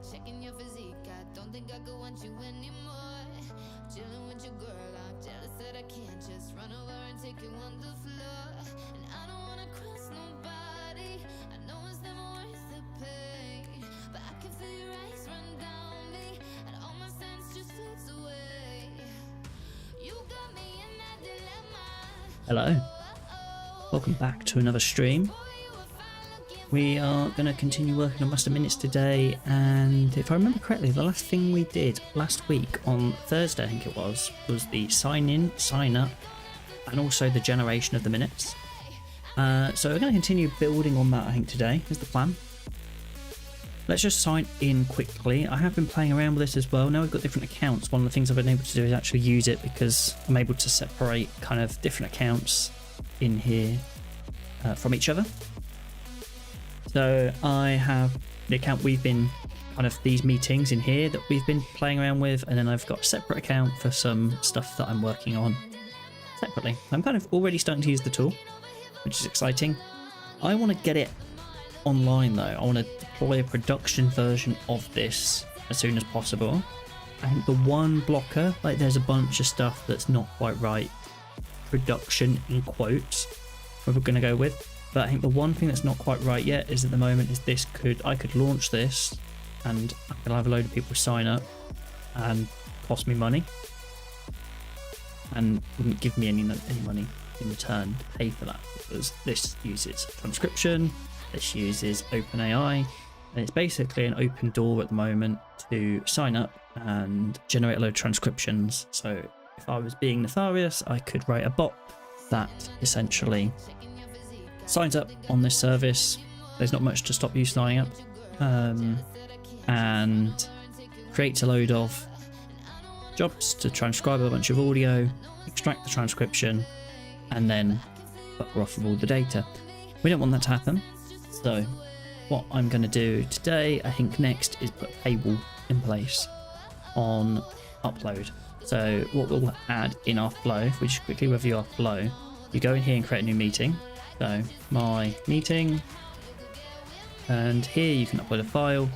Checking your physique, I don't think I could want you anymore. Chilling with your girl, I'm jealous that I can't just run over and take you on the floor. And I don't wanna cross nobody, I know it's never worth the pain, but I can feel your eyes run down me, and all my sense just fades away. You got me in that dilemma. Hello, welcome back to another stream. We are going to continue working on Master Minutes today, and if I remember correctly, the last thing we did last week on Thursday, I think it was the sign in, sign up, and also the generation of the minutes. So we're going to continue building on that, I think, today is the plan. Let's just sign in quickly. I have been playing around with this as well. Now we've got different accounts. One of the things I've been able to do is actually use it because I'm able to separate kind of different accounts in here from each other. So I have the account we've been kind of these meetings in here that we've been playing around with, and then I've got a separate account for some stuff that I'm working on separately. I'm kind of already starting to use the tool, which is exciting. I want to get it online though. I want to deploy a production version of this as soon as possible. I think the one blocker, like there's a bunch of stuff that's not quite right, production in quotes, what we're going to go with. But I think the one thing that's not quite right yet is at the moment is I could launch this and I could have a load of people sign up and cost me money and wouldn't give me any money in return to pay for that, because this uses transcription, this uses OpenAI, and it's basically an open door at the moment to sign up and generate a load of transcriptions. So if I was being nefarious, I could write a bot that essentially signs up on this service. There's not much to stop you signing up, and creates a load of jobs to transcribe a bunch of audio, extract the transcription, and then buffer off of all the data. We don't want that to happen, so what I'm going to do today, I think next, is put a paywall in place on upload. So what we'll add in our flow, if we just quickly review our flow, you go in here and create a new meeting. So my meeting, and here you can upload a file.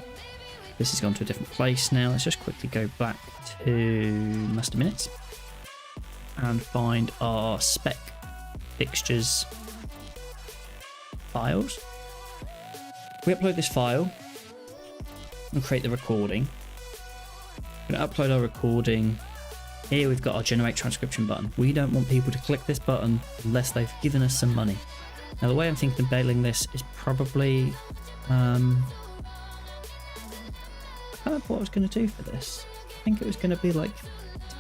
This has gone to a different place now. Let's just quickly go back to Master Minutes and find our spec fixtures files. We upload this file and create the recording. We're going to upload our recording. Here we've got our generate transcription button. We don't want people to click this button unless they've given us some money. Now the way I'm thinking of bailing this is probably I can't remember what I was going to do for this. I think it was going to be like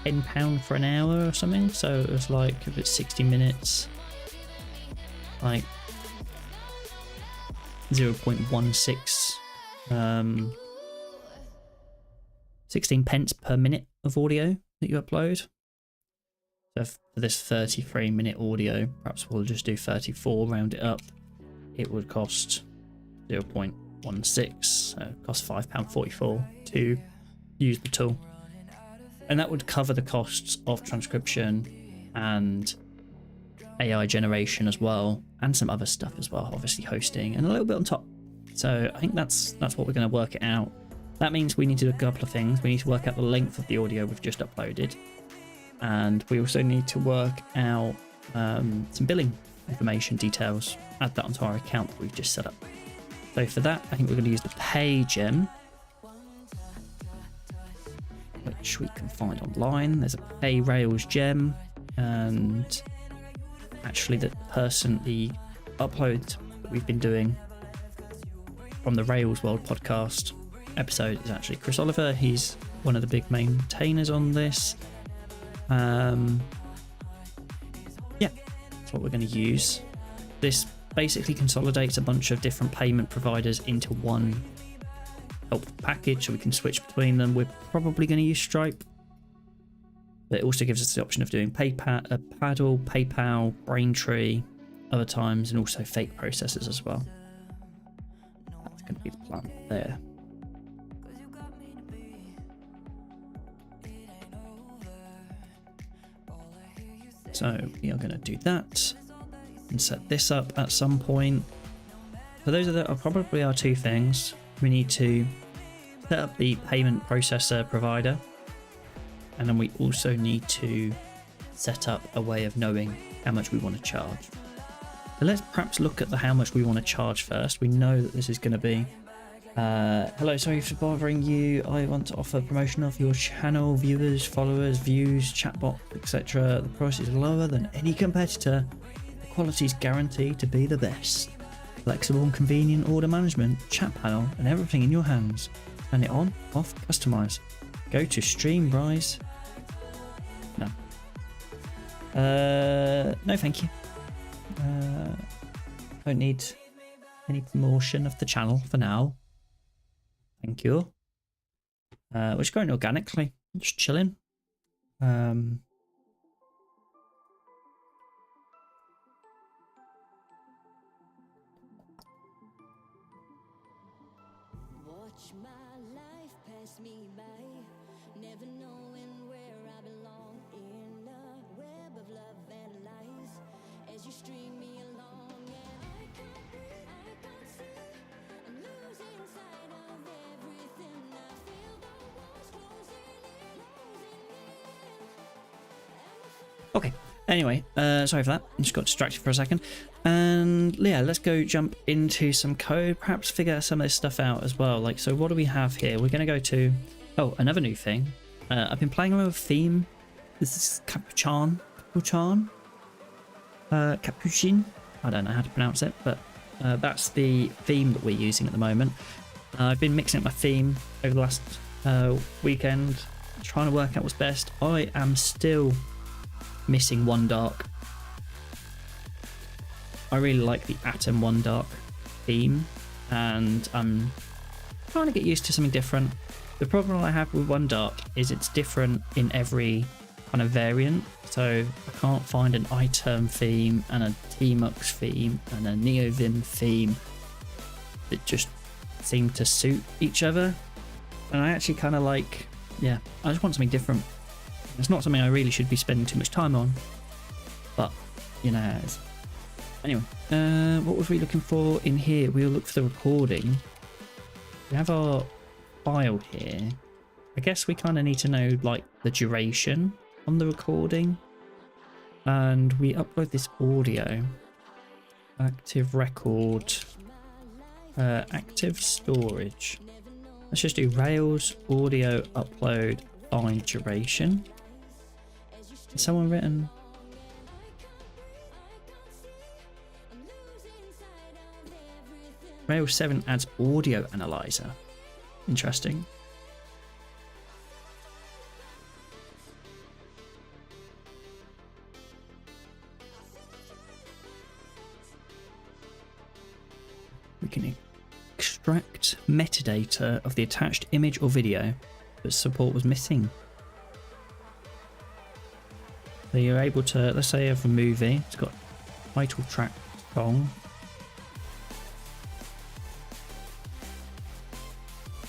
£10 for an hour or something. So it was like, if it's 60 minutes, like 0.16 16 pence per minute of audio that you upload. So for this 33-minute audio, perhaps we'll just do 34, round it up. It would cost 0.16, so it costs £5.44 to use the tool. And that would cover the costs of transcription and AI generation as well, and some other stuff as well, obviously hosting and a little bit on top. So I think that's what we're going to work it out. That means we need to do a couple of things. We need to work out the length of the audio we've just uploaded. And we also need to work out some billing information details, add that onto our account that we've just set up. So for that, I think we're going to use the pay gem, which we can find online. There's a pay Rails gem, and actually the upload that we've been doing from the Rails World podcast episode is actually Chris Oliver. He's one of the big maintainers on this. Yeah, that's what we're going to use. This basically consolidates a bunch of different payment providers into one helpful package, so we can switch between them. We're probably going to use Stripe, but it also gives us the option of doing PayPal, Paddle, PayPal, Braintree, other times, and also fake processors as well. That's going to be the plan there. So we are going to do that and set this up at some point. So those are probably our two things. We need to set up the payment processor provider, and then we also need to set up a way of knowing how much we want to charge. So let's perhaps look at the how much we want to charge first. We know that this is going to be hello, sorry for bothering you. I want to offer promotion of your channel, viewers, followers, views, chatbot, etc. The price is lower than any competitor. The quality is guaranteed to be the best. Flexible and convenient order management, chat panel, and everything in your hands. Turn it on, off, customize. Go to Streamrise. No. No, thank you. Don't need any promotion of the channel for now. Thank you. We're just going organically, just chilling. Watch my life pass me by, never knowing where I belong in a web of love and lies. As you string me along, and I can't breathe, I can't see. I'm losing sight of everything. I feel the walls closing in, Okay. Anyway, sorry for that. I just got distracted for a second. And yeah, let's go jump into some code, perhaps figure some of this stuff out as well. Like, so what do we have here? We're going to go to, oh, another new thing. I've been playing around with theme. This is Capuchin. Capuchin. I don't know how to pronounce it, but that's the theme that we're using at the moment. I've been mixing up my theme over the last weekend, trying to work out what's best. I am still missing One Dark. I really like the Atom One Dark theme, and I'm trying to get used to something different. The problem I have with One Dark is it's different in every kind of variant, so I can't find an iTerm theme and a Tmux theme and a NeoVim theme that just seem to suit each other. And I actually kind of like, yeah, I just want something different. It's not something I really should be spending too much time on, but you know how it is. Anyway, what was we looking for in here? We'll look for the recording. We have our file here. I guess we kind of need to know like the duration on the recording, and we upload this audio. Active record, active storage. Let's just do Rails audio upload find duration. Has someone written? Rails 7 adds audio analyzer. Interesting. We can extract metadata of the attached image or video, but support was missing. So you're able to, let's say, of a movie, it's got title track song.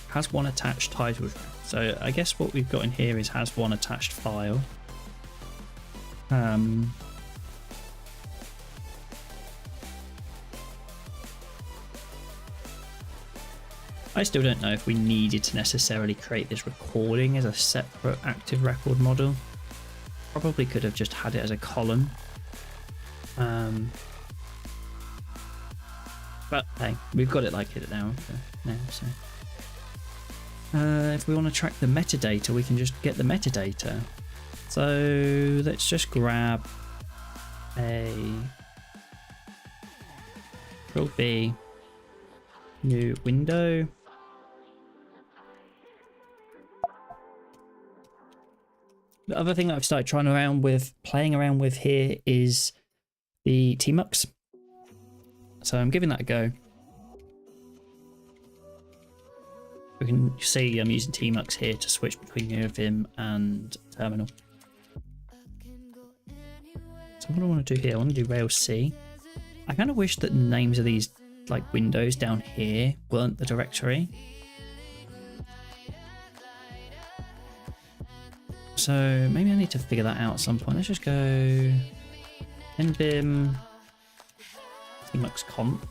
Has one attached title track. So I guess what we've got in here is has one attached file. I still don't know if we needed to necessarily create this recording as a separate active record model. Probably could have just had it as a column. But hey, we've got it like it now. So. If we want to track the metadata, we can just get the metadata. So let's just grab a Control B, new window. The other thing that I've started playing around with here is the Tmux. So I'm giving that a go. We can see I'm using Tmux here to switch between NeoVim and Terminal. So what do I want to do here? I want to do Rails C. I kind of wish that the names of these like windows down here weren't the directory. So maybe I need to figure that out at some point. Let's just go nbim Tmux comp.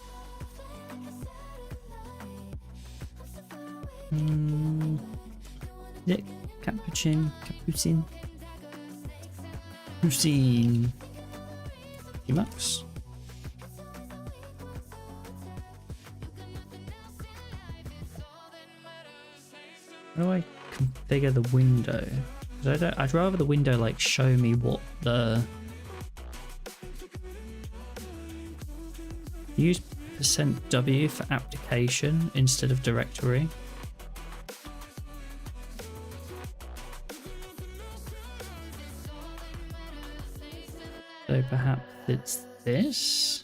Is it Capuchin? Emacs? How do I configure the window? 'Cause I'd rather the window like show me what the use %W for application instead of directory. So perhaps it's this.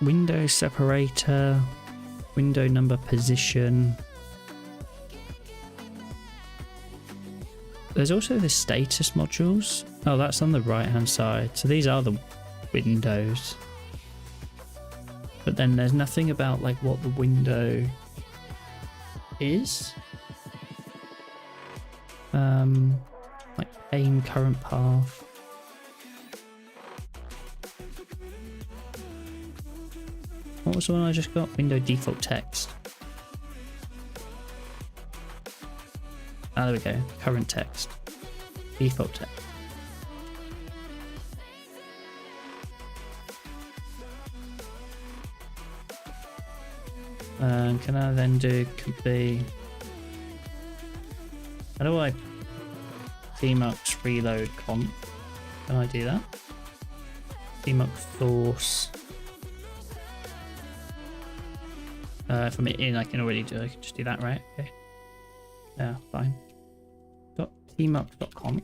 Window separator, window number position. There's also the status modules. Oh, that's on the right hand side. So these are the windows. But then there's nothing about like what the window is. Like aim current path. What was the one I just got? Window default text. Ah, there we go. Current text. Default text. Can I then do could be... How do I Tmux reload comp? Can I do that? Tmux source. If I'm in, I can already do. I can just do that, right? Okay. Yeah, fine. .tmux.conf.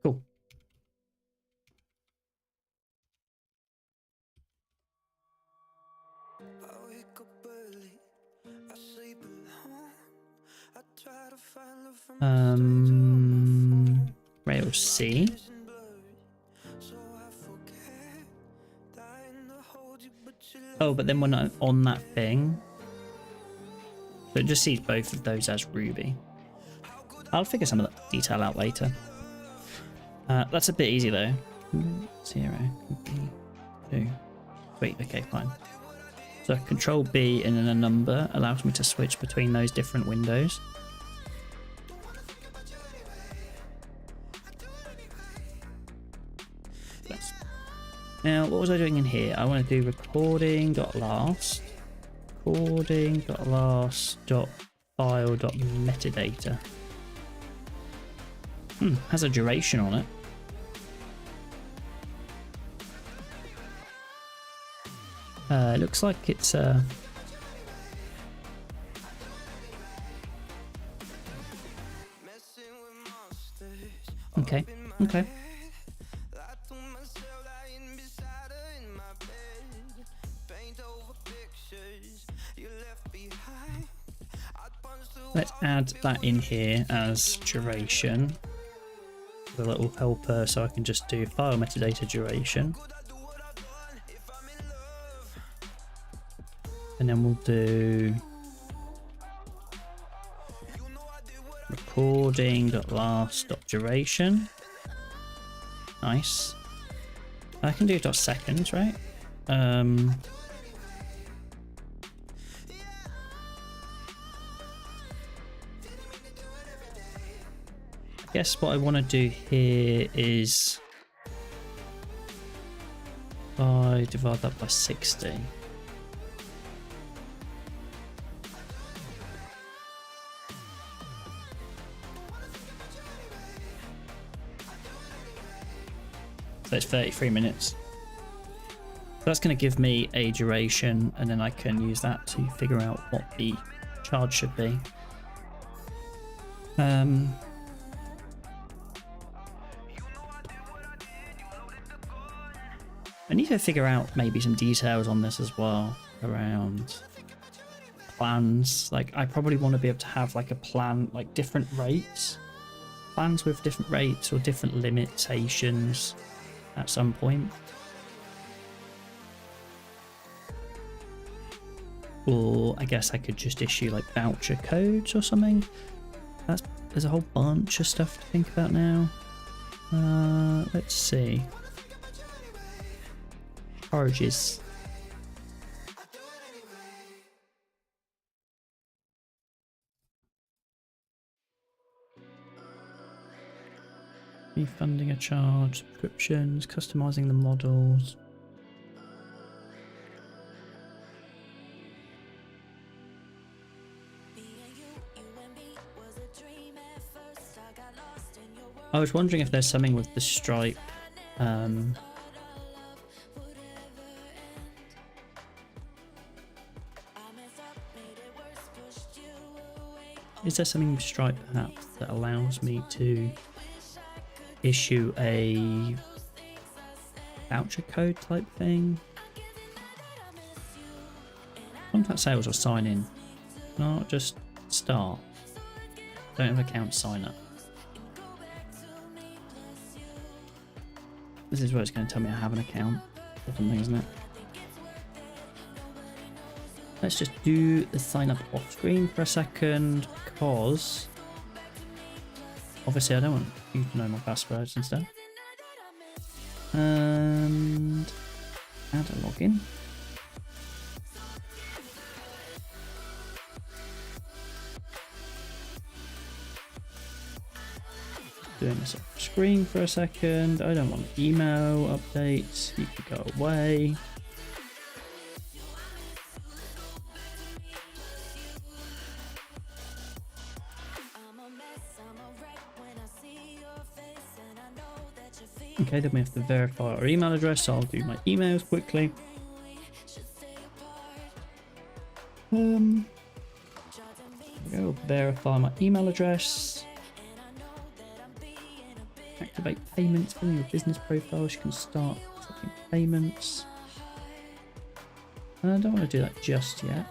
Cool. Rail C. Oh, but then when I'm on that thing, so it just sees both of those as Ruby. I'll figure some of that detail out later. That's a bit easy though. 0, B, 2. Wait, okay, fine. So Control B and then a number allows me to switch between those different windows. Now, what was I doing in here? I want to do recording.last, recording.last.file.metadata. Has a duration on it. It looks like it's okay. Let's add that in here as duration. The little helper, so I can just do file metadata duration. And then we'll do recording.last.duration. Nice. I can do .seconds, right? I guess what I want to do here is I divide that by 60. So it's 33 minutes. So that's going to give me a duration, and then I can use that to figure out what the charge should be. I need to figure out maybe some details on this as well. around plans. Like, I probably want to be able to have like a plan, like different rates, plans with different rates or different limitations at some point. Or I guess I could just issue like voucher codes or something. There's a whole bunch of stuff to think about now. Let's see. Forages. Refunding a charge, subscriptions, customizing the models. I was wondering if there's something with the stripe. Is there something with Stripe perhaps that allows me to issue a voucher code type thing? Contact sales or sign in. Not just start. Don't have account sign up. This is where it's going to tell me I have an account or something, isn't it? Let's just do the sign up off screen for a second, because obviously I don't want you to know my passwords and stuff. And add a login. Doing this off screen for a second. I don't want email updates. You can go away. Okay, then we have to verify our email address, so I'll do my emails quickly. There we go, verify my email address. Activate payments from your business profiles. You can start accepting payments. I don't want to do that just yet.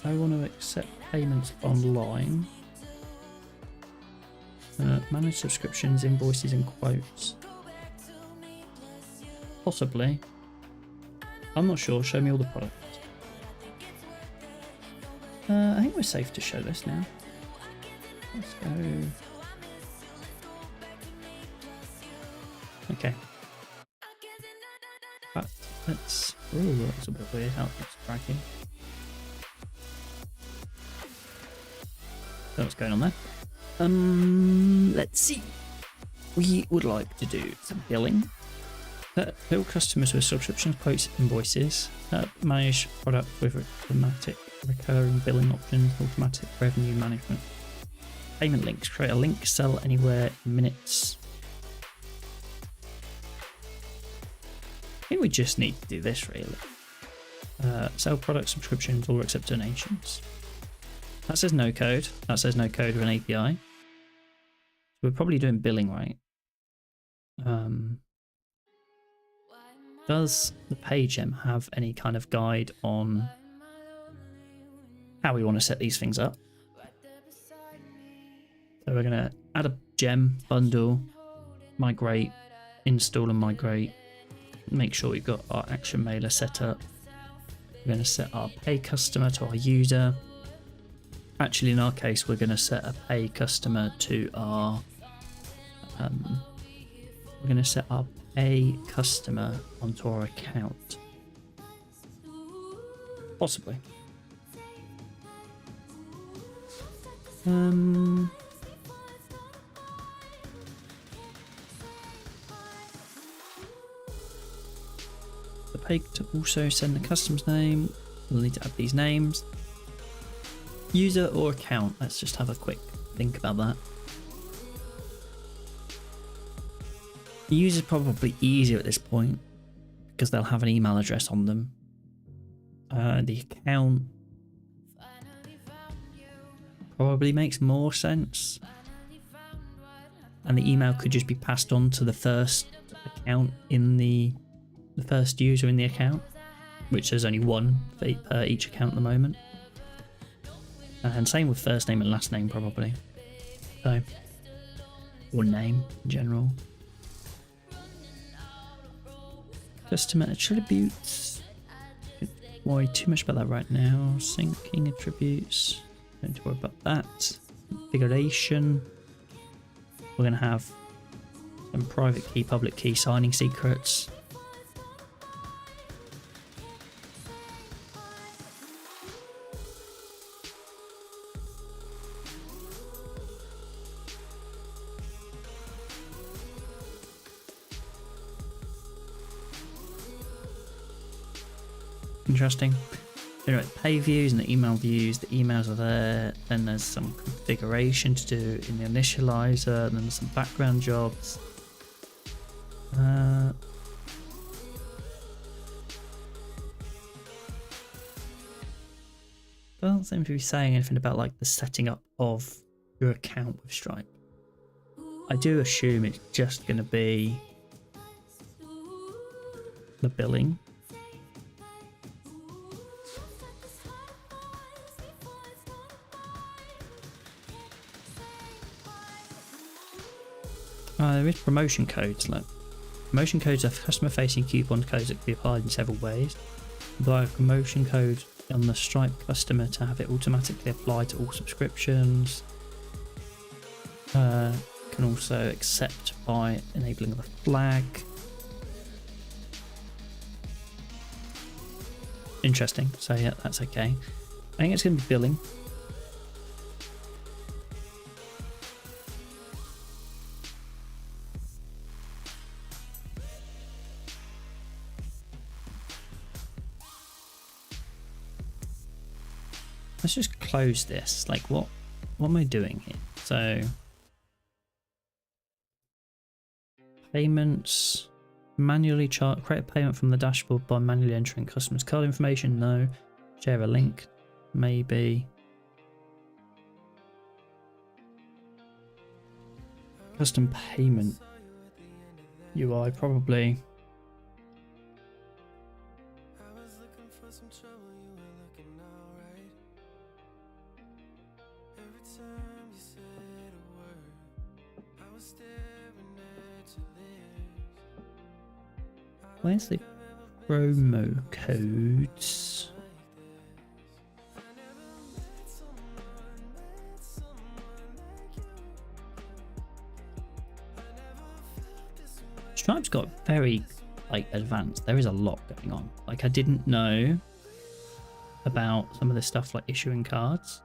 I want to accept payments online. Manage subscriptions, invoices and quotes. Possibly. I'm not sure. Show me all the products. I think we're safe to show this now. Let's go. Okay. But let's. Ooh, that's a bit weird how it's tracking. So what's going on there? Let's see. We would like to do some billing. Bill customers with subscriptions, quotes, invoices. Manage product with automatic recurring billing options, automatic revenue management. Payment links. Create a link, sell anywhere in minutes. I think we just need to do this really. Sell product subscriptions or accept donations. That says no code. That says no code or an API. So we're probably doing billing right. Does the PageM have any kind of guide on how we want to set these things up? So we're going to add a gem bundle, migrate, install and migrate. Make sure we've got our action mailer set up. We're going to set our pay customer to our user. Actually, in our case, we're going to set a pay customer to our. We're going to set our pay customer onto our account. Possibly. The pay to also send the customer's name. We'll need to add these names. User or account. Let's just have a quick think about that. The user's probably easier at this point because they'll have an email address on them. The account probably makes more sense. And the email could just be passed on to the first account in the first user in the account. which there's only one per each account at the moment. And same with first name and last name probably. So, or name in general. Customer attributes. Don't worry too much about that right now. Syncing attributes. Don't worry about that. Configuration. We're going to have some private key, public key signing secrets. Interesting. Generate pay views and the email views. The emails are there. Then there's some configuration to do in the initializer. And then there's some background jobs. Doesn't seem to be saying anything about like the setting up of your account with Stripe. I do assume it's just going to be the billing. There is promotion codes. Look, promotion codes are customer-facing coupon codes that can be applied in several ways. Apply a promotion code on the Stripe customer to have it automatically applied to all subscriptions. Can also accept by enabling the flag. Interesting. So yeah, that's okay. I think it's going to be billing. Let's just close this. Like, what am I doing here? So, payments, manually create a payment from the dashboard by manually entering customer's card information. No. Share a link. Maybe. Custom payment UI probably. Where's the promo codes? Stripe's got very like advanced. There is a lot going on. Like I didn't know about some of the stuff like issuing cards,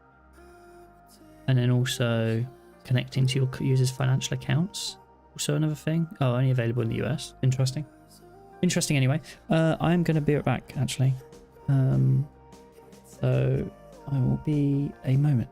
and then also connecting to your users' financial accounts. Also another thing. Oh, only available in the US. Interesting. Interesting anyway. I'm going to be right back actually. So I will be a moment.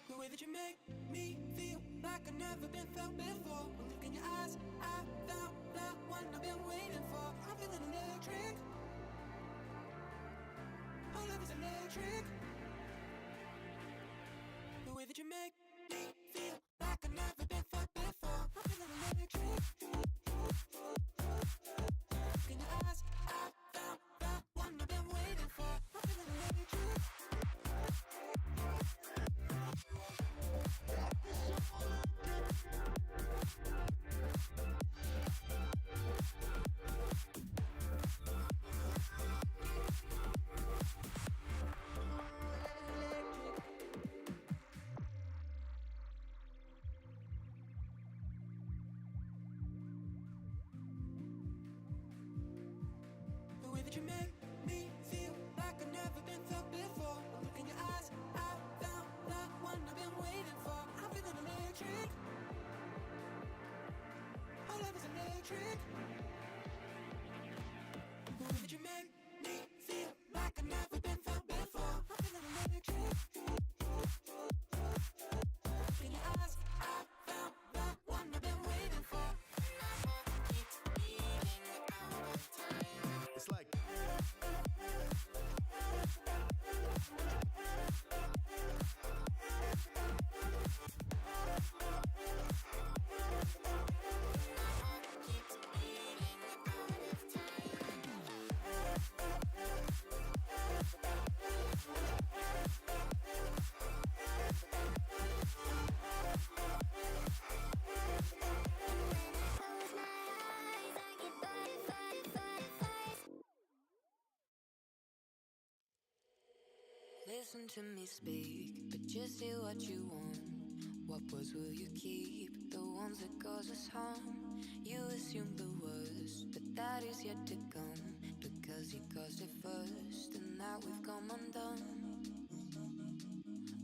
The way that you make me feel like I've never been felt before. One look in your eyes, I found the one I've been waiting for. I'm feeling electric. Our love is electric. The way that you make me feel like I've never been felt before. I'm feeling electric. Look in your eyes, I found the one I've been waiting for. I'm feeling electric. The way that you make me feel like I've never been felt before. One look in your eyes, I found the one I've been waiting for. I'm feeling electric. Our love is electric. The way that you make me feel like I've never been felt before. I'm feeling electric. Look in your eyes, I found the one I've been waiting for. It's like Listen to me speak, but just say what you want. What words will you keep? The ones that cause us harm. You assume the worst, but that is yet to come. Because you caused it first, and now we've come undone.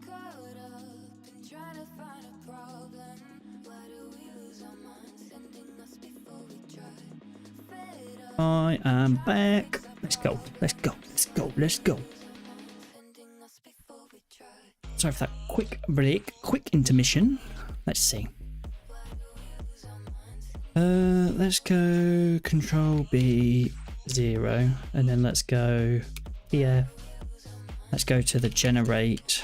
Caught up in trying to find a problem. Why do we lose our minds, sending us before we try? Fed up. I am back. Let's go. Let's go. Let's go. Let's go. Sorry for that quick break, quick intermission. Let's see. Let's go Control B 0, and then let's go here. Let's go to the generate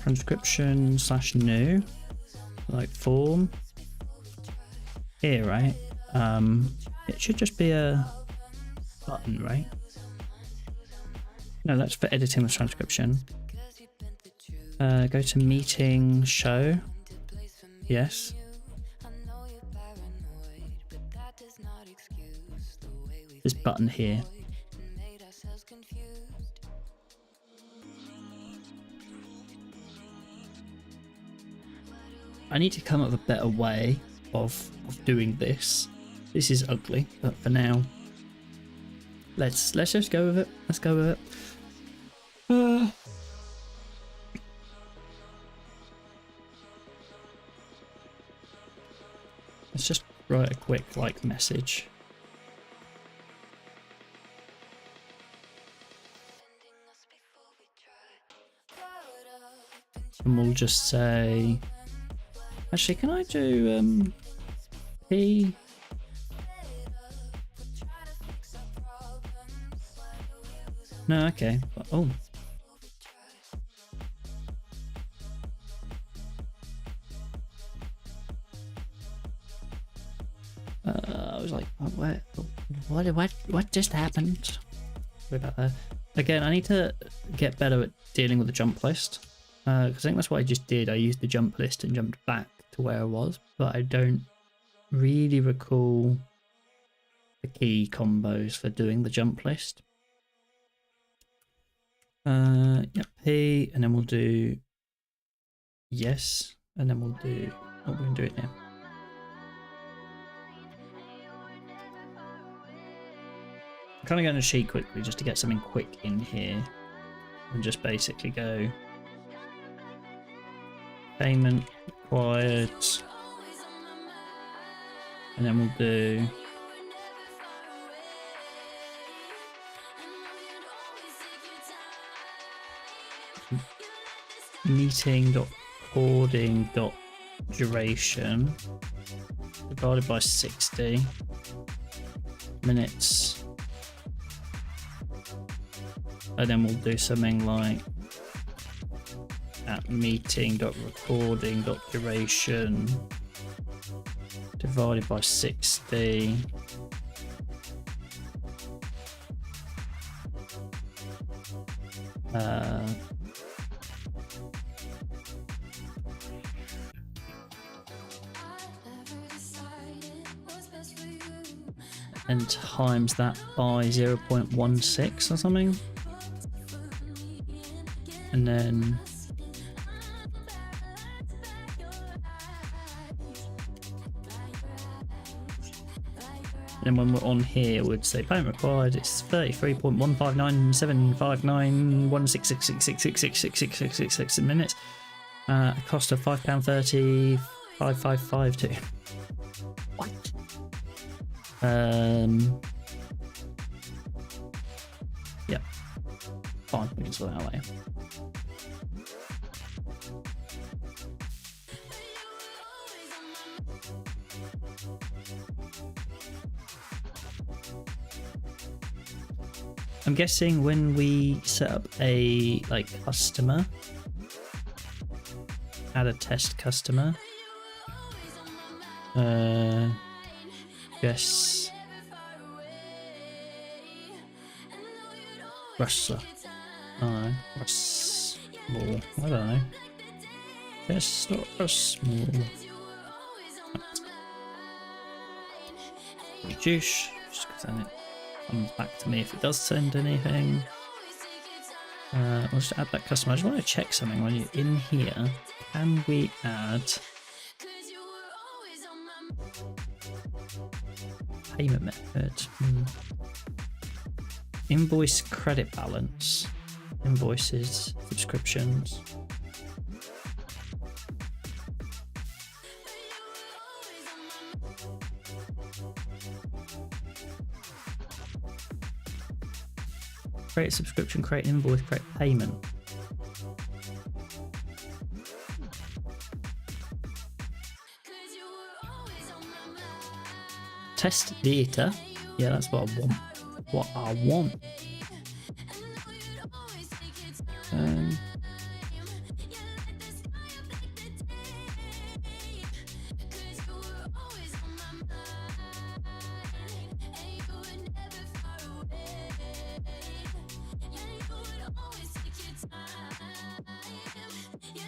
transcription / new, like form here, right? It should just be a button, right? No, that's for editing the transcription. Go to meeting, show. Yes. This button here. I need to come up with a better way of doing this. This is ugly, but for now, let's just go with it. Let's go with it. Let's just write a quick message. And we'll just say, actually, can I do P? No, okay. Oh. was like, what just happened? Sorry about that. Again, I need to get better at dealing with the jump list. Because I think that's what I just did. I used the jump list and jumped back to where I was, but I don't really recall the key combos for doing the jump list. Yep, P, and then we'll do yes, and then we'll do, oh, we're going to do it now. I'm kind of going to cheat quickly just to get something quick in here and just basically go payment required, and then we'll do meeting.recording.duration divided by 60 minutes, and then we'll do something like at meeting.recording.duration divided by 60 and times that by 0.16 or something, and then when we're on here, we'd say payment required. It's 33.15975916666666666 minutes. A cost of £5.30, 5552. What? Yep. Fine, we can sort that out later. I'm guessing when we set up a customer, add a test customer, yes, Russell, Russell, I don't know, yes, not Russell, reduce, just because it comes back to me if it does send anything. Let's add that customer. I just want to check something when you're in here. Can we add payment method? Invoice credit balance, invoices, subscriptions. Create a subscription, create an invoice, create payment. Test data. Yeah, that's what I want. What I want.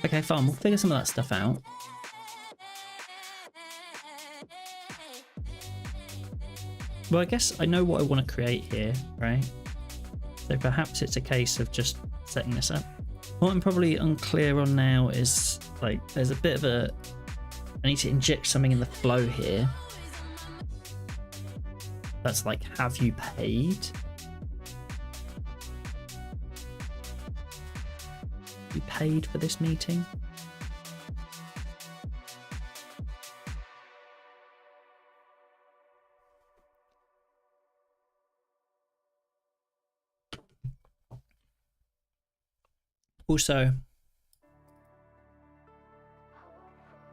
Okay, fine. We'll figure some of that stuff out. Well, I guess I know what I want to create here, right? So perhaps it's a case of just setting this up. What I'm probably unclear on now is, there's a bit of a... I need to inject something in the flow here. That's have you paid? You paid for this meeting? Also,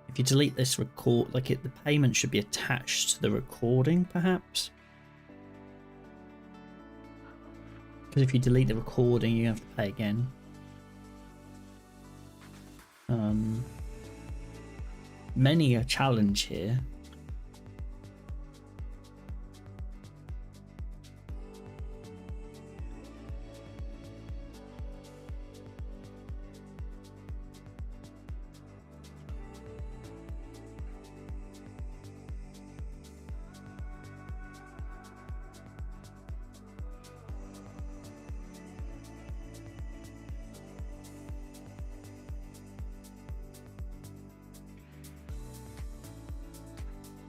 if you delete this record, the payment should be attached to the recording, perhaps. Because if you delete the recording, you have to pay again. Many a challenge here.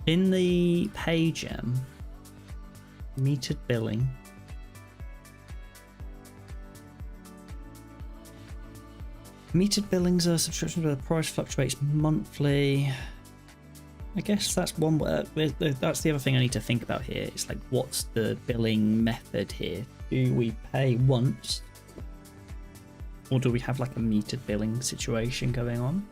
in the pay gem, metered billing. Metered billings are subscriptions where the price fluctuates monthly. I guess that's one. That's the other thing I need to think about here. It's like, what's the billing method here? Do we pay once, or do we have like a metered billing situation going on?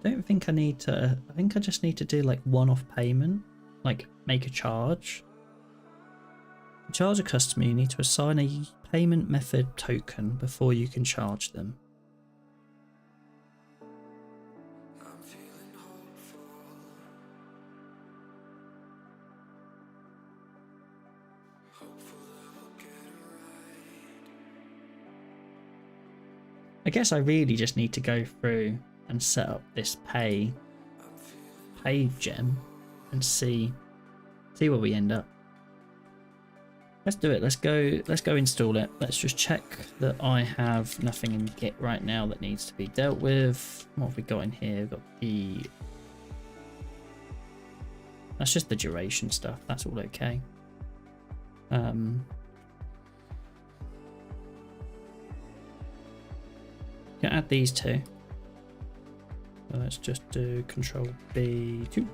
I don't think I need to. I think I just need to do like one-off payment, like make a charge. To charge a customer, you need to assign a payment method token before you can charge them. I guess I really just need to go through and set up this pay gem and see where we end up. Let's do it. Let's go install it. Let's just check that I have nothing in Git right now that needs to be dealt with. What have we got in here? We've got the... That's just the duration stuff. That's all okay. Can add these two. So let's just do Control B2.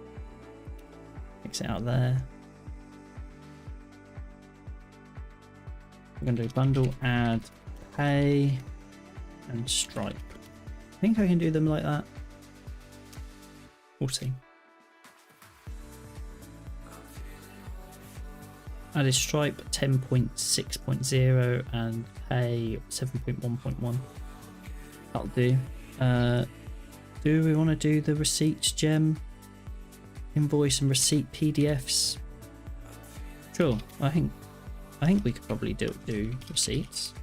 Mix it out there. We're going to do bundle, add, pay, and Stripe. I think I can do them like that. We'll see. Added Stripe 10.6.0 and pay 7.1.1. That'll do. Do we want to do the receipts gem? Invoice and receipt PDFs? Sure, I think we could probably do receipts.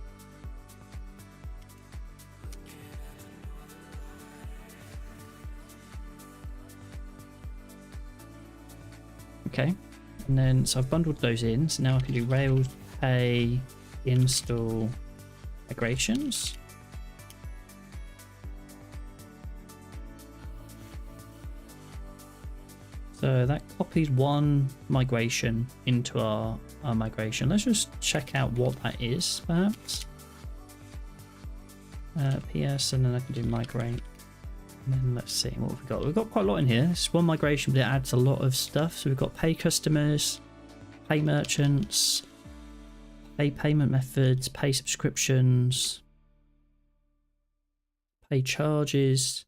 Okay, and then so I've bundled those in. So now I can do Rails, pay, install, migrations. So that copies one migration into our migration. Let's just check out what that is, perhaps. PS, and then I can do migrate. And then let's see what we've got. We've got quite a lot in here. This is one migration, but it adds a lot of stuff. So we've got pay customers, pay merchants, pay payment methods, pay subscriptions, pay charges,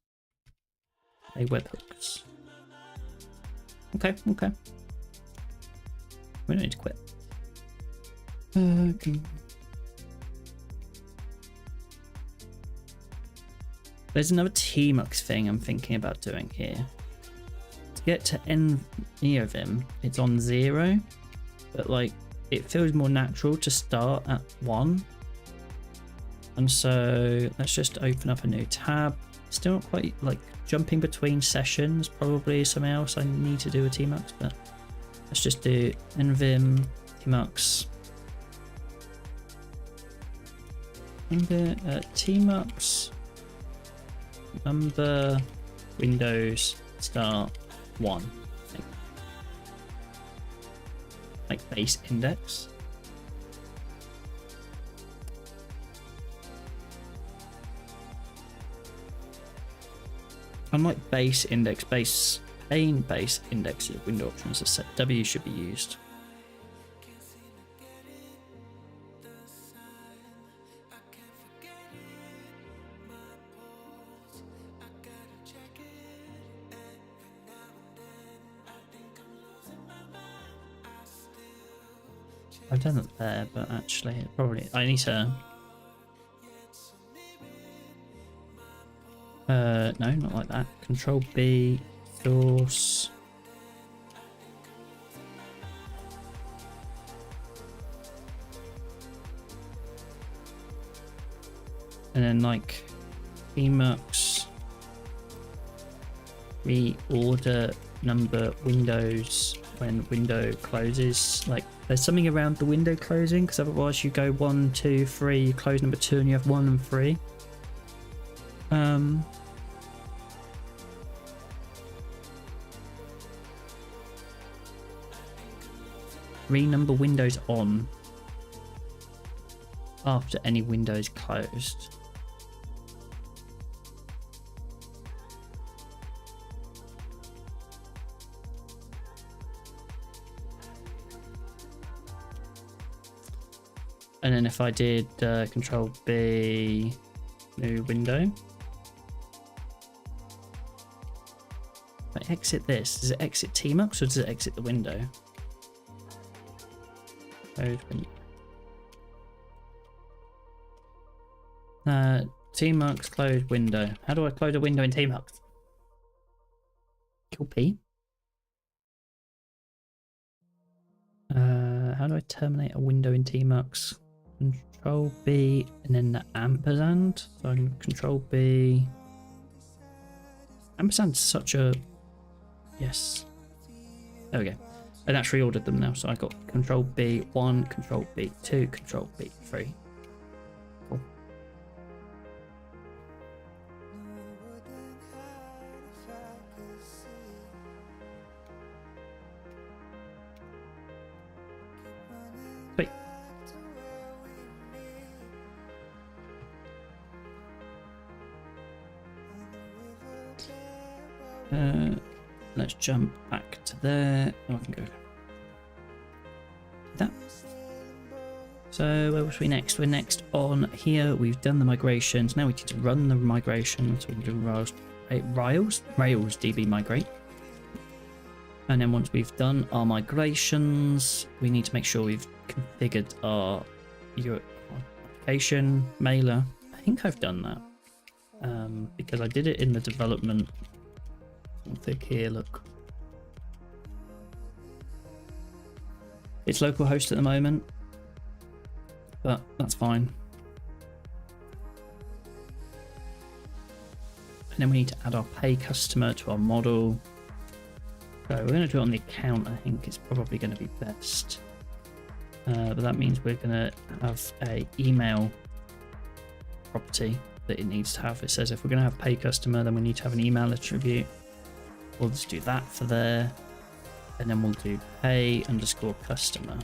pay webhooks. Okay. We don't need to quit. Okay. There's another Tmux thing I'm thinking about doing here. To get to neovim, it's on 0, but like it feels more natural to start at 1. And so let's just open up a new tab. Still not quite like jumping between sessions, probably something else I need to do with Tmux, but let's just do nvim Tmux. Tmux number Windows start 1. Like base index. Unlike base index, pane base index window options are set. W should be used. I've done it there, but actually, I need to. No, not like that. Control B, source. And then like Tmux, reorder number windows when window closes. Like there's something around the window closing, because otherwise you go 1, 2, 3, you close number 2 and you have 1 and 3. Renumber windows on after any window is closed. And then if I did Control B, new window. If I exit this, does it exit Tmux or does it exit the window? Close window. Tmux close window. How do I close a window in Tmux? Kill P. How do I terminate a window in Tmux? Control B and then the ampersand. So I can Control B. Ampersand's such a... Yes. There we go. I actually ordered them now, so I got Control B1, Control B2, Control B3. Cool. Sweet. Let's jump back to there. Oh, I can go. That. So where was we next? We're next on here. We've done the migrations. Now we need to run the migration. So we can do Rails DB migrate. And then once we've done our migrations, we need to make sure we've configured our application mailer. I think I've done that because I did it in the development. Click here, look. It's localhost at the moment, but that's fine. And then we need to add our pay customer to our model. So we're going to do it on the account. I think it's probably going to be best. But that means we're going to have a email property that it needs to have. It says if we're going to have pay customer, then we need to have an email attribute. We'll just do that for there, and then we'll do pay underscore customer.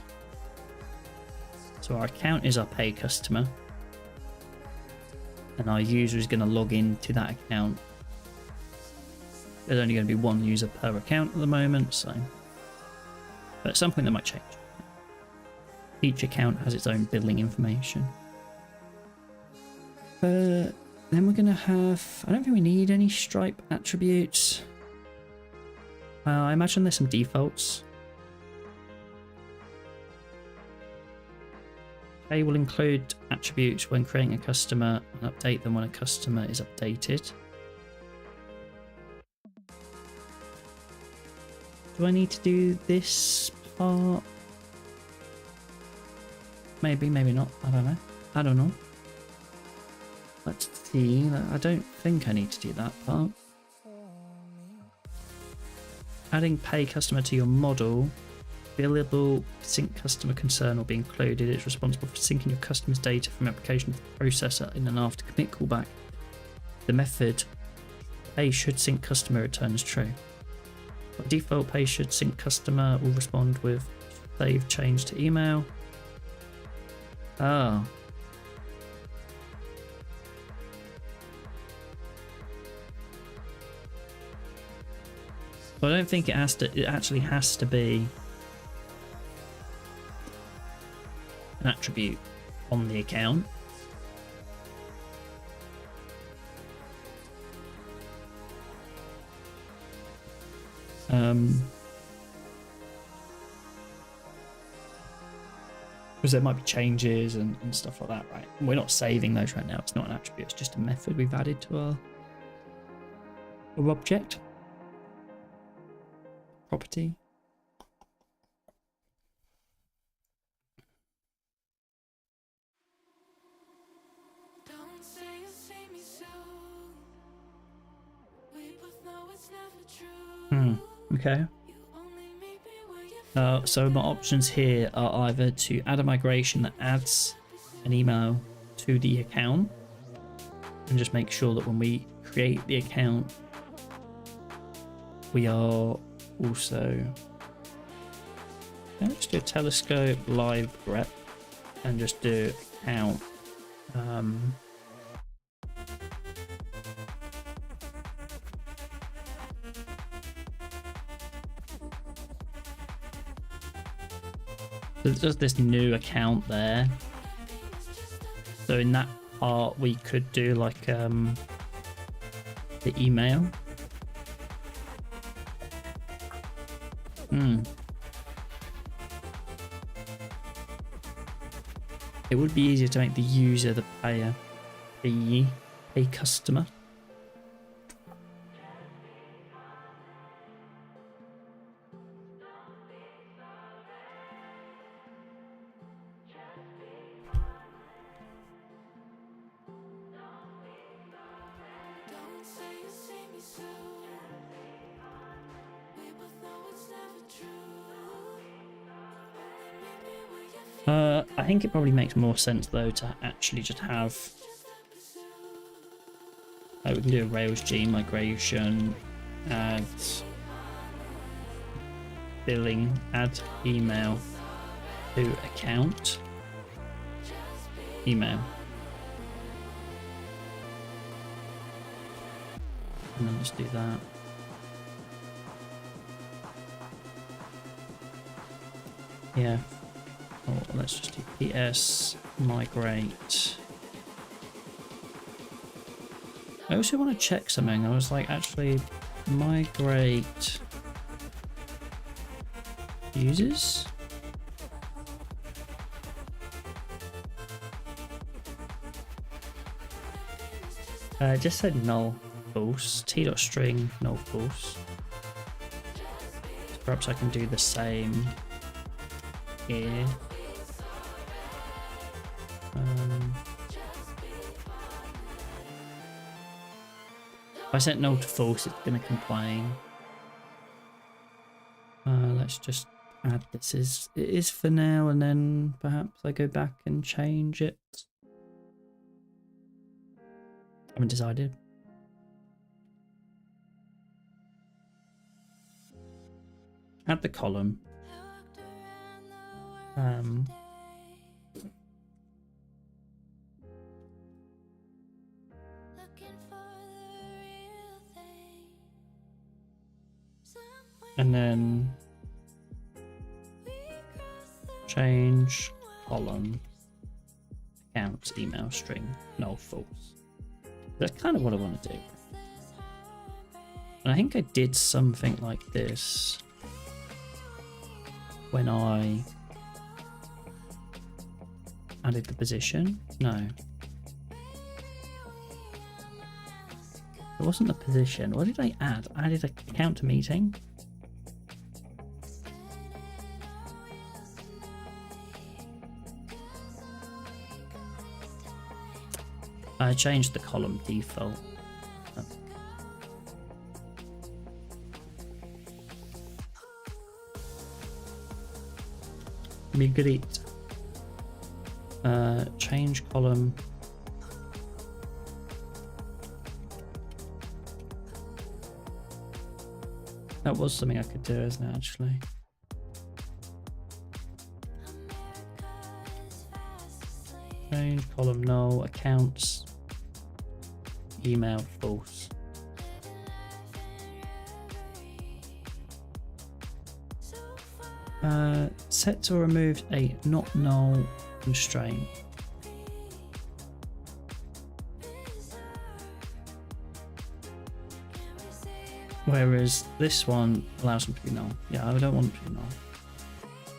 So our account is our pay customer, and our user is going to log into that account. There's only going to be one user per account at the moment, so but at some point that might change. Each account has its own billing information. Then we're going to have, I don't think we need any Stripe attributes. I imagine there's some defaults. Pay will include attributes when creating a customer and update them when a customer is updated. Do I need to do this part? Maybe, maybe not. I don't know. I don't know. Let's see. I don't think I need to do that part. Adding pay customer to your model, billable sync customer concern will be included. It's responsible for syncing your customer's data from application to the processor in an after commit callback. The method pay should sync customer returns true. By default, pay should sync customer will respond with save change to email. Oh. I don't think it has to. It actually has to be an attribute on the account. Because there might be changes and stuff like that, right? And we're not saving those right now. It's not an attribute. It's just a method we've added to our object. Property. Don't say you see me so. We both know it's never true. Okay. So my options here are either to add a migration that adds an email to the account, and just make sure that when we create the account, we are also, let's do a telescope live rep and just do account. So it's just this new account there. So in that part, we could do like the email. It would be easier to make the user the payer, the customer. I think it probably makes more sense though to actually just have, we can do a Rails G migration, add billing, add email to account, email, and then just do that. Yeah. Oh, let's just do PS migrate. I also want to check something. I was like, actually, migrate users. It just said null false. T.string null false. So perhaps I can do the same here. If I set null to false, it's going to complain. Let's just add this as it is for now, and then perhaps I go back and change it. Haven't decided. Add the column. And then change column accounts email string null false. That's kind of what I want to do. And I think I did something like this when I added the position. No, it wasn't the position. What did I add? I added a count to meeting. I changed the column default. Migrate. Change column. That was something I could do, isn't it, actually? Change column null, accounts, email false. Set or removed a not null constraint. Whereas this one allows them to be null. Yeah, I don't want them to be null.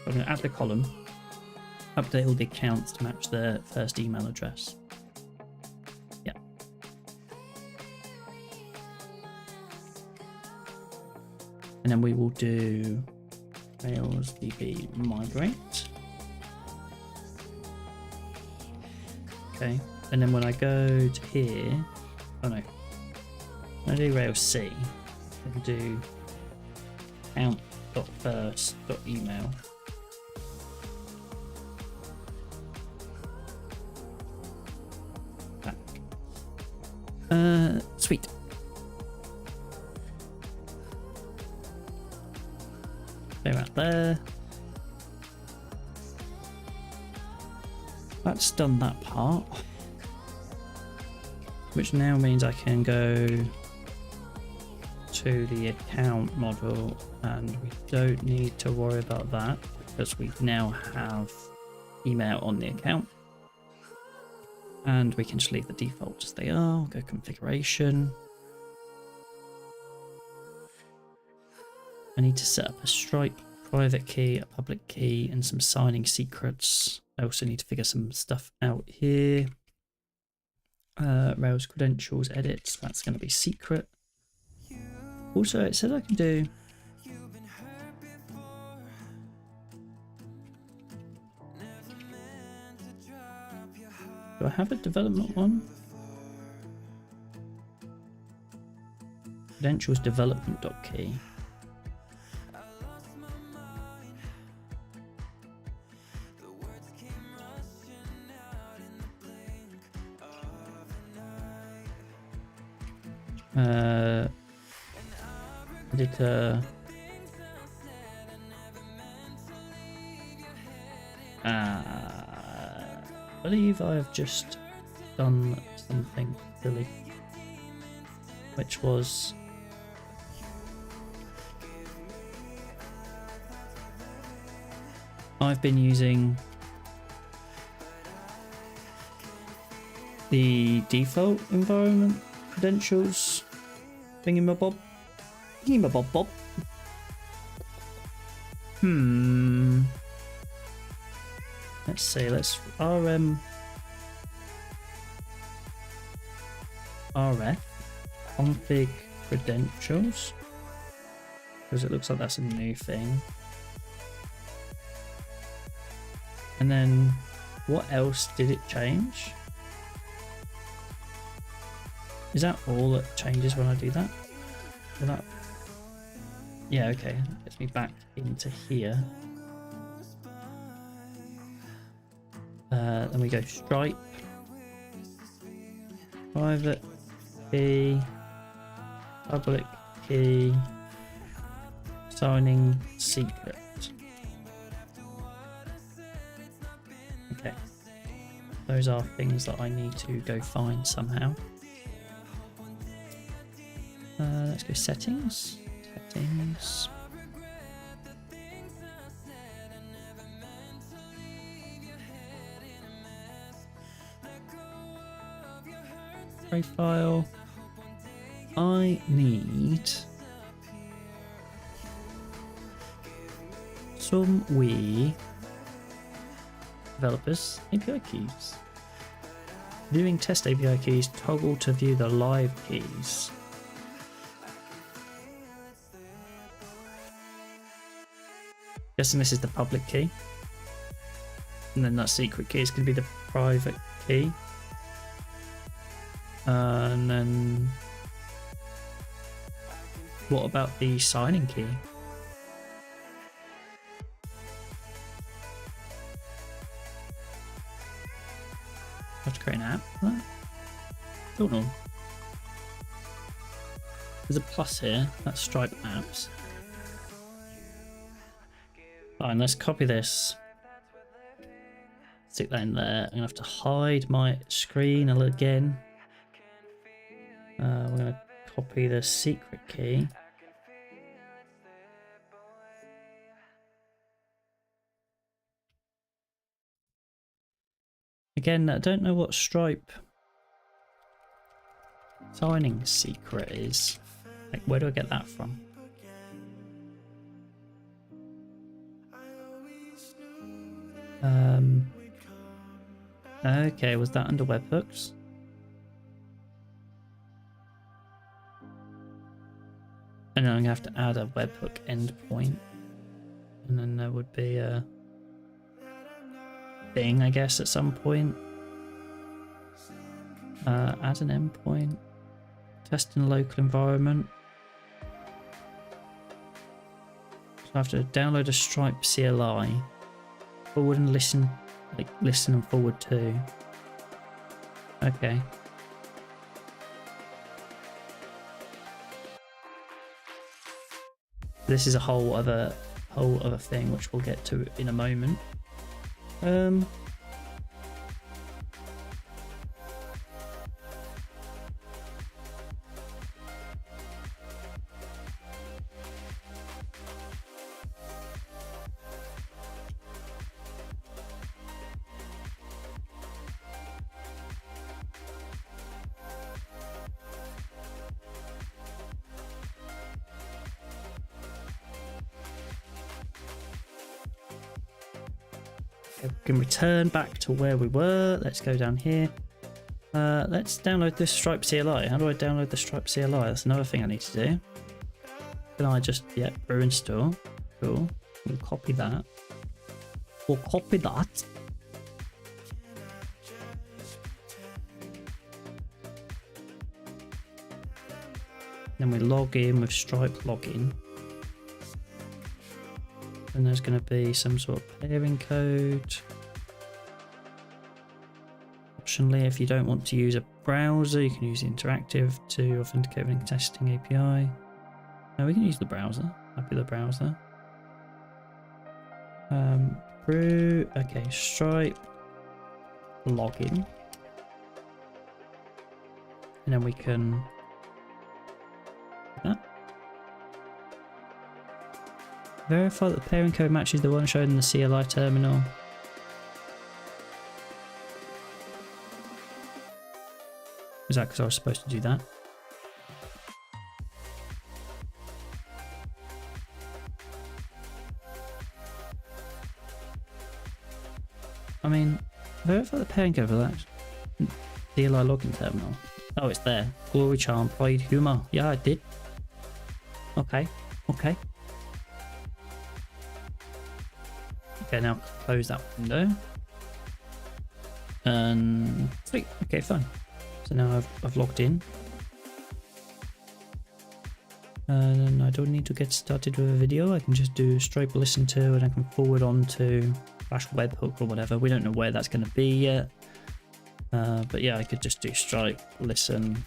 I'm going to add the column, update all the accounts to match the first email address. Yeah. And then we will do Rails DB migrate. Okay. And then when I go to here, oh no, when I do Rails C, I can do count.first.email. Back. Sweet. Go out there. That's done that part. Which now means I can go to the account model, and we don't need to worry about that because we now have email on the account. And we can just leave the defaults as they are. Go configuration. I need to set up a Stripe private key, a public key, and some signing secrets. I also need to figure some stuff out here. Rails credentials edits, that's going to be secret. Also, it said I can do... Do I have a development one? Credentials development.key. Editor. I believe I have just done something silly, which was I've been using the default environment credentials thingamabob. Thingamabob. Let's see, let's rm rf config credentials, because it looks like that's a new thing. And then what else did it change? Is that all that changes when I do that? Yeah, okay, that gets me back into here. Then we go Stripe, private key, public key, signing secret. Okay, those are things that I need to go find somehow. Let's go settings. Settings. Profile. I need some way developers API keys. Viewing test API keys, toggle to view the live keys. Guessing this is the public key, and then that secret key is going to be the private key, and then what about the signing key? I have to create an app for that? Don't know. There's a plus here, that's Stripe apps. Fine, let's copy this. Stick that in there. I'm gonna have to hide my screen again. We're gonna copy the secret key. Again, I don't know what Stripe signing secret is. Like, where do I get that from? Okay, was that under webhooks? And then I'm gonna have to add a webhook endpoint, and then there would be a thing, I guess, at some point. Add an endpoint. Test in a local environment. So I have to download a Stripe CLI. Forward and listen, like listen and forward too. Okay. This is a whole other thing which we'll get to in a moment. We can return back to where we were. Let's go down here. Let's download this Stripe CLI. How do I download the Stripe CLI? That's another thing I need to do. Can I just, yeah, install? Cool. We'll copy that. We'll copy that. Then we log in with Stripe login. And there's going to be some sort of pairing code. Optionally, if you don't want to use a browser, you can use interactive to authenticate with a testing API. No, we can use the browser. Happy with the browser. Okay, Stripe login. And then we can verify that the pairing code matches the one shown in the CLI terminal. Is that because I was supposed to do that? I mean, verify the pairing code for that CLI login terminal. Oh, it's there. Glory, charm, pride, humor. Yeah, I did. Okay. Okay. Okay, now close that window. And sweet. Okay, fine. So now I've logged in. And I don't need to get started with a video. I can just do Stripe listen to, and I can forward on to /webhook or whatever. We don't know where that's going to be yet. But yeah, I could just do Stripe listen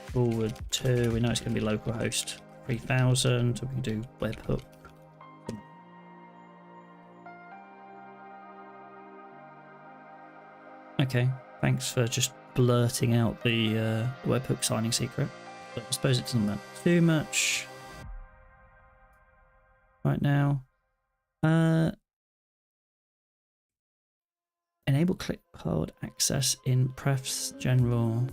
forward to. We know it's going to be localhost 3000, so we can do webhook. Okay, thanks for just blurting out the webhook signing secret. But I suppose it doesn't matter too much right now. Enable clipboard access in Prefs General.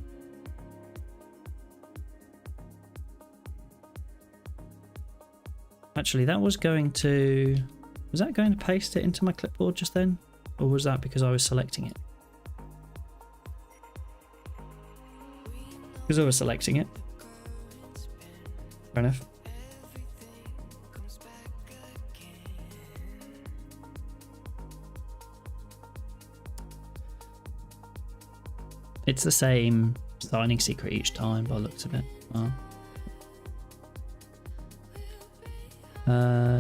Actually, that was going to... Was that going to paste it into my clipboard just then? Or was that because I was selecting it? Because I was selecting it. Fair enough. It's the same signing secret each time by the looks of it. Oh.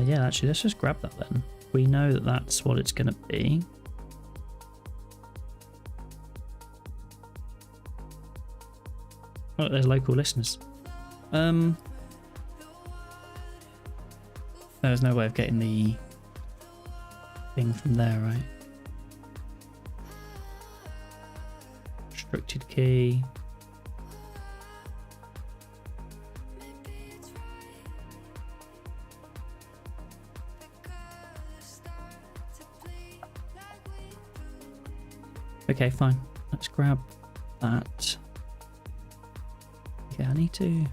Yeah, actually, let's just grab that then. We know that that's what it's going to be. Oh, there's local listeners. There's no way of getting the thing from there, right? Restricted key. Okay, fine. Let's grab that. Okay, I need to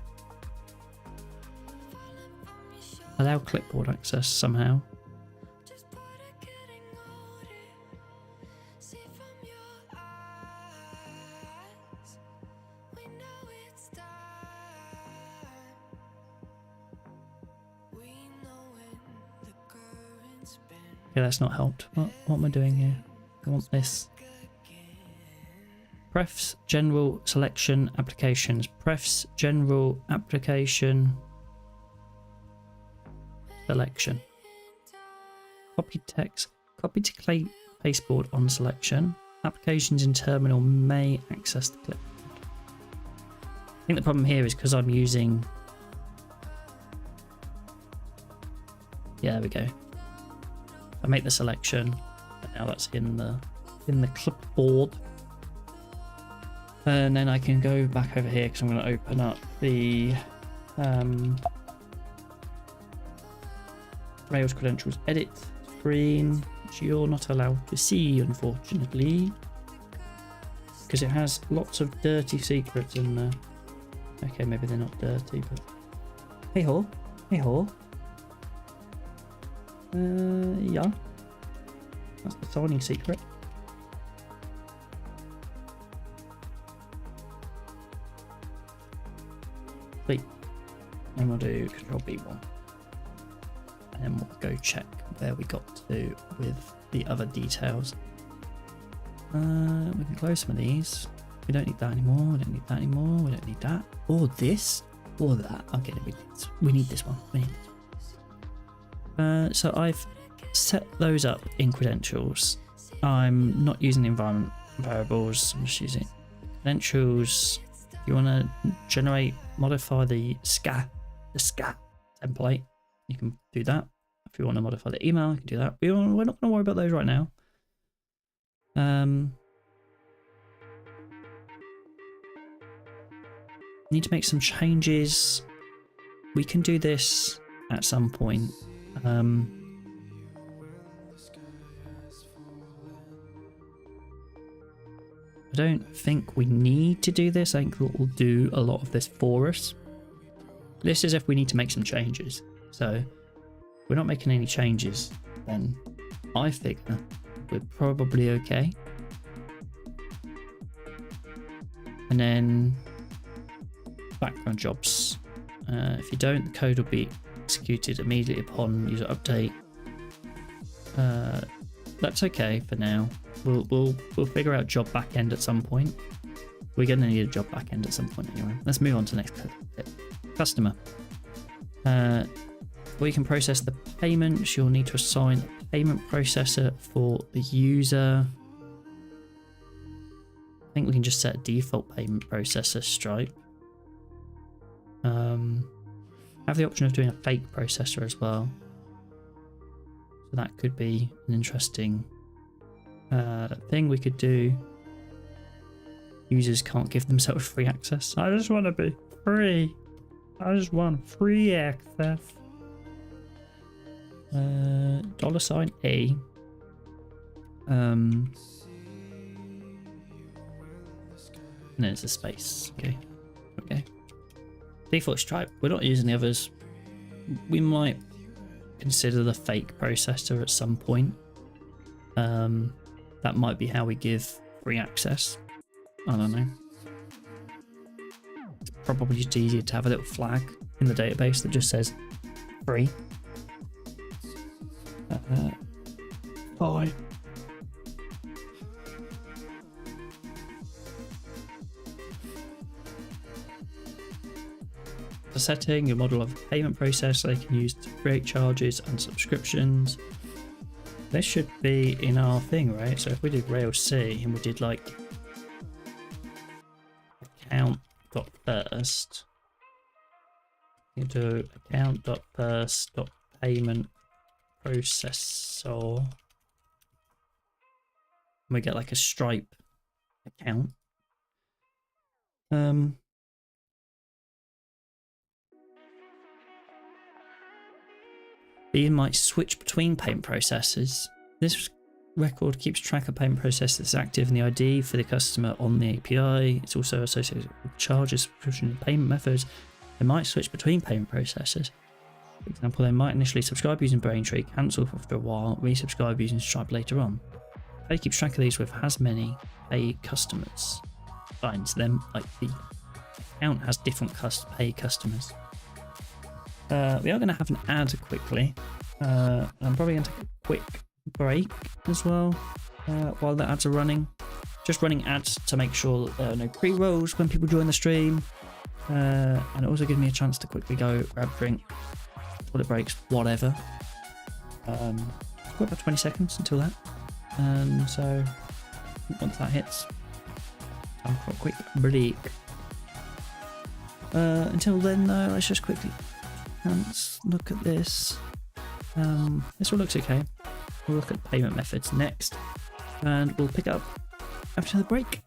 allow clipboard access somehow. Okay, that's not helped. What am I doing here? I want this. Prefs General Selection Applications. Prefs General Application Selection. Copy text. Copy to pasteboard on selection. Applications in terminal may access the clip. I think the problem here is because I'm using Yeah, there we go. I make the selection, and now that's in the clipboard. And then I can go back over here because I'm going to open up the Rails credentials edit screen, which you're not allowed to see, unfortunately, because it has lots of dirty secrets in there. Okay, maybe they're not dirty, but hey ho, hey ho. Yeah, that's the signing secret. Wait, and we'll do Control B1, and then we'll go check where we got to with the other details. We can close some of these. We don't need that anymore. We don't need that anymore. We don't need that. Or this. Or that. Okay, we need this one. We need this one. So I've set those up in credentials. I'm not using the environment variables. I'm just using credentials. If you want to modify the SCA template, you can do that. If you want to modify the email, you can do that. We're not going to worry about those right now. Need to make some changes. We can do this at some point. I don't think we need to do this. I think it will do a lot of this for us. This is if we need to make some changes. So if we're not making any changes, then I figure we're probably okay. And then background jobs. If you don't, the code will be executed immediately upon user update. That's okay for now. We'll figure out job backend at some point. We're going to need a job backend at some point anyway. Let's move on to the next bit. Customer. Before you can process the payments, you'll need to assign a payment processor for the user. I think we can just set a default payment processor, Stripe. Have the option of doing a fake processor as well. So that could be an interesting thing we could do. Users can't give themselves free access. I just want to be free. I just want free access. $A. And then it's a space. Okay. Okay. Default Stripe. We're not using the others. We might consider the fake processor at some point. That might be how we give free access. I don't know. It's probably just easier to have a little flag in the database that just says free. Fine. For setting your model of a payment process, they can use to create charges and subscriptions. This should be in our thing, right? So if we did Rails C and we did like account.first, you do account.first.payment processor, and we get like a Stripe account. You might switch between payment processors. This record keeps track of payment process that's active in the ID for the customer on the API. It's also associated with charges, subscription, and payment methods. They might switch between payment processors. For example, they might initially subscribe using Braintree, cancel after a while, resubscribe using Stripe later on. They keep track of these with as many pay customers. Finds them like the account has different pay customers. We are going to have an ad quickly. I'm probably going to take a quick break as well while the ads are running. Just running ads to make sure that there are no pre-rolls when people join the stream. And it also gives me a chance to quickly go grab a drink while it breaks, whatever. Got about 20 seconds until that. So once that hits, time for a quick break. Until then though, let's just quickly let's look at this. This all looks okay. We'll look at payment methods next, and we'll pick up after the break.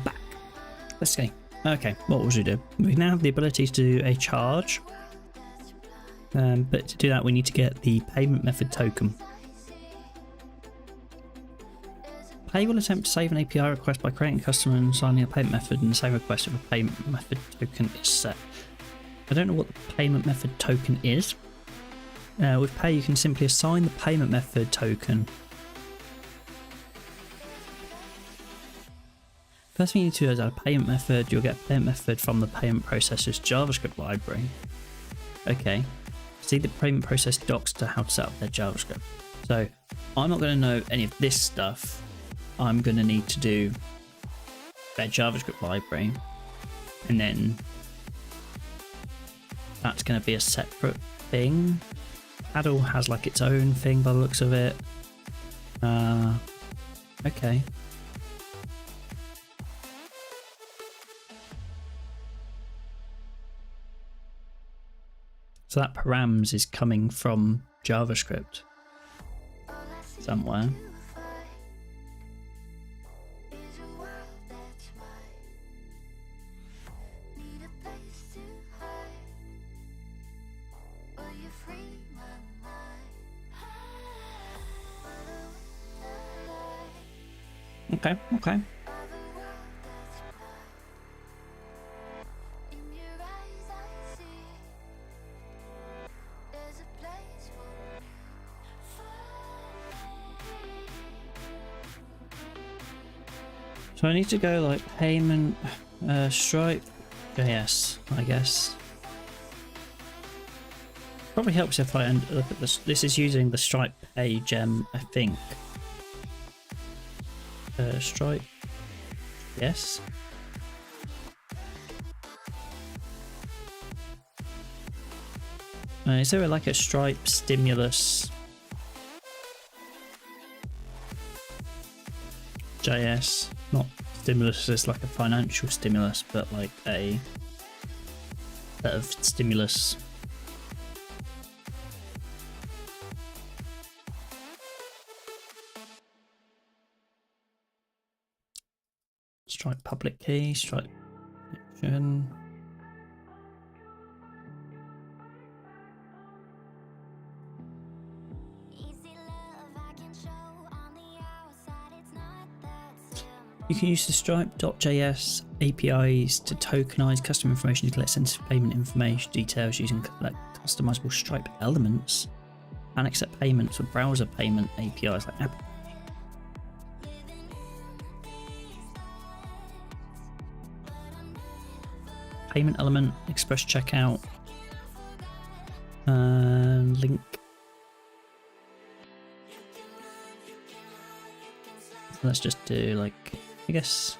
Back. Let's go. Okay, what was we do? We now have the ability to do a charge, but to do that we need to get the payment method token. Pay will attempt to save an API request by creating a customer and signing a payment method, and the same request if a payment method token is set. I don't know what the payment method token is. With Pay you can simply assign the payment method token. First thing you need to do is add a payment method. You'll get a payment method from the payment processor's JavaScript library. Okay, see the payment process docs to how to set up their JavaScript. So I'm not going to know any of this stuff. I'm going to need to do their JavaScript library, and then that's going to be a separate thing. Paddle has like its own thing by the looks of it. Okay. So that params is coming from JavaScript somewhere. Okay. So I need to go like payment, Stripe, JS, I guess. Probably helps if I look at this. This is using the Stripe Pay gem, I think. Stripe, yes. Is there like a Stripe stimulus JS? Not stimulus as like a financial stimulus, but like a bit of stimulus. Stripe public key, Stripe connection. You can use the Stripe.js APIs to tokenize customer information to collect sensitive payment information details using customizable Stripe elements and accept payments with browser payment APIs like Apple. Payment element, express checkout, and link. Let's just do like, I guess,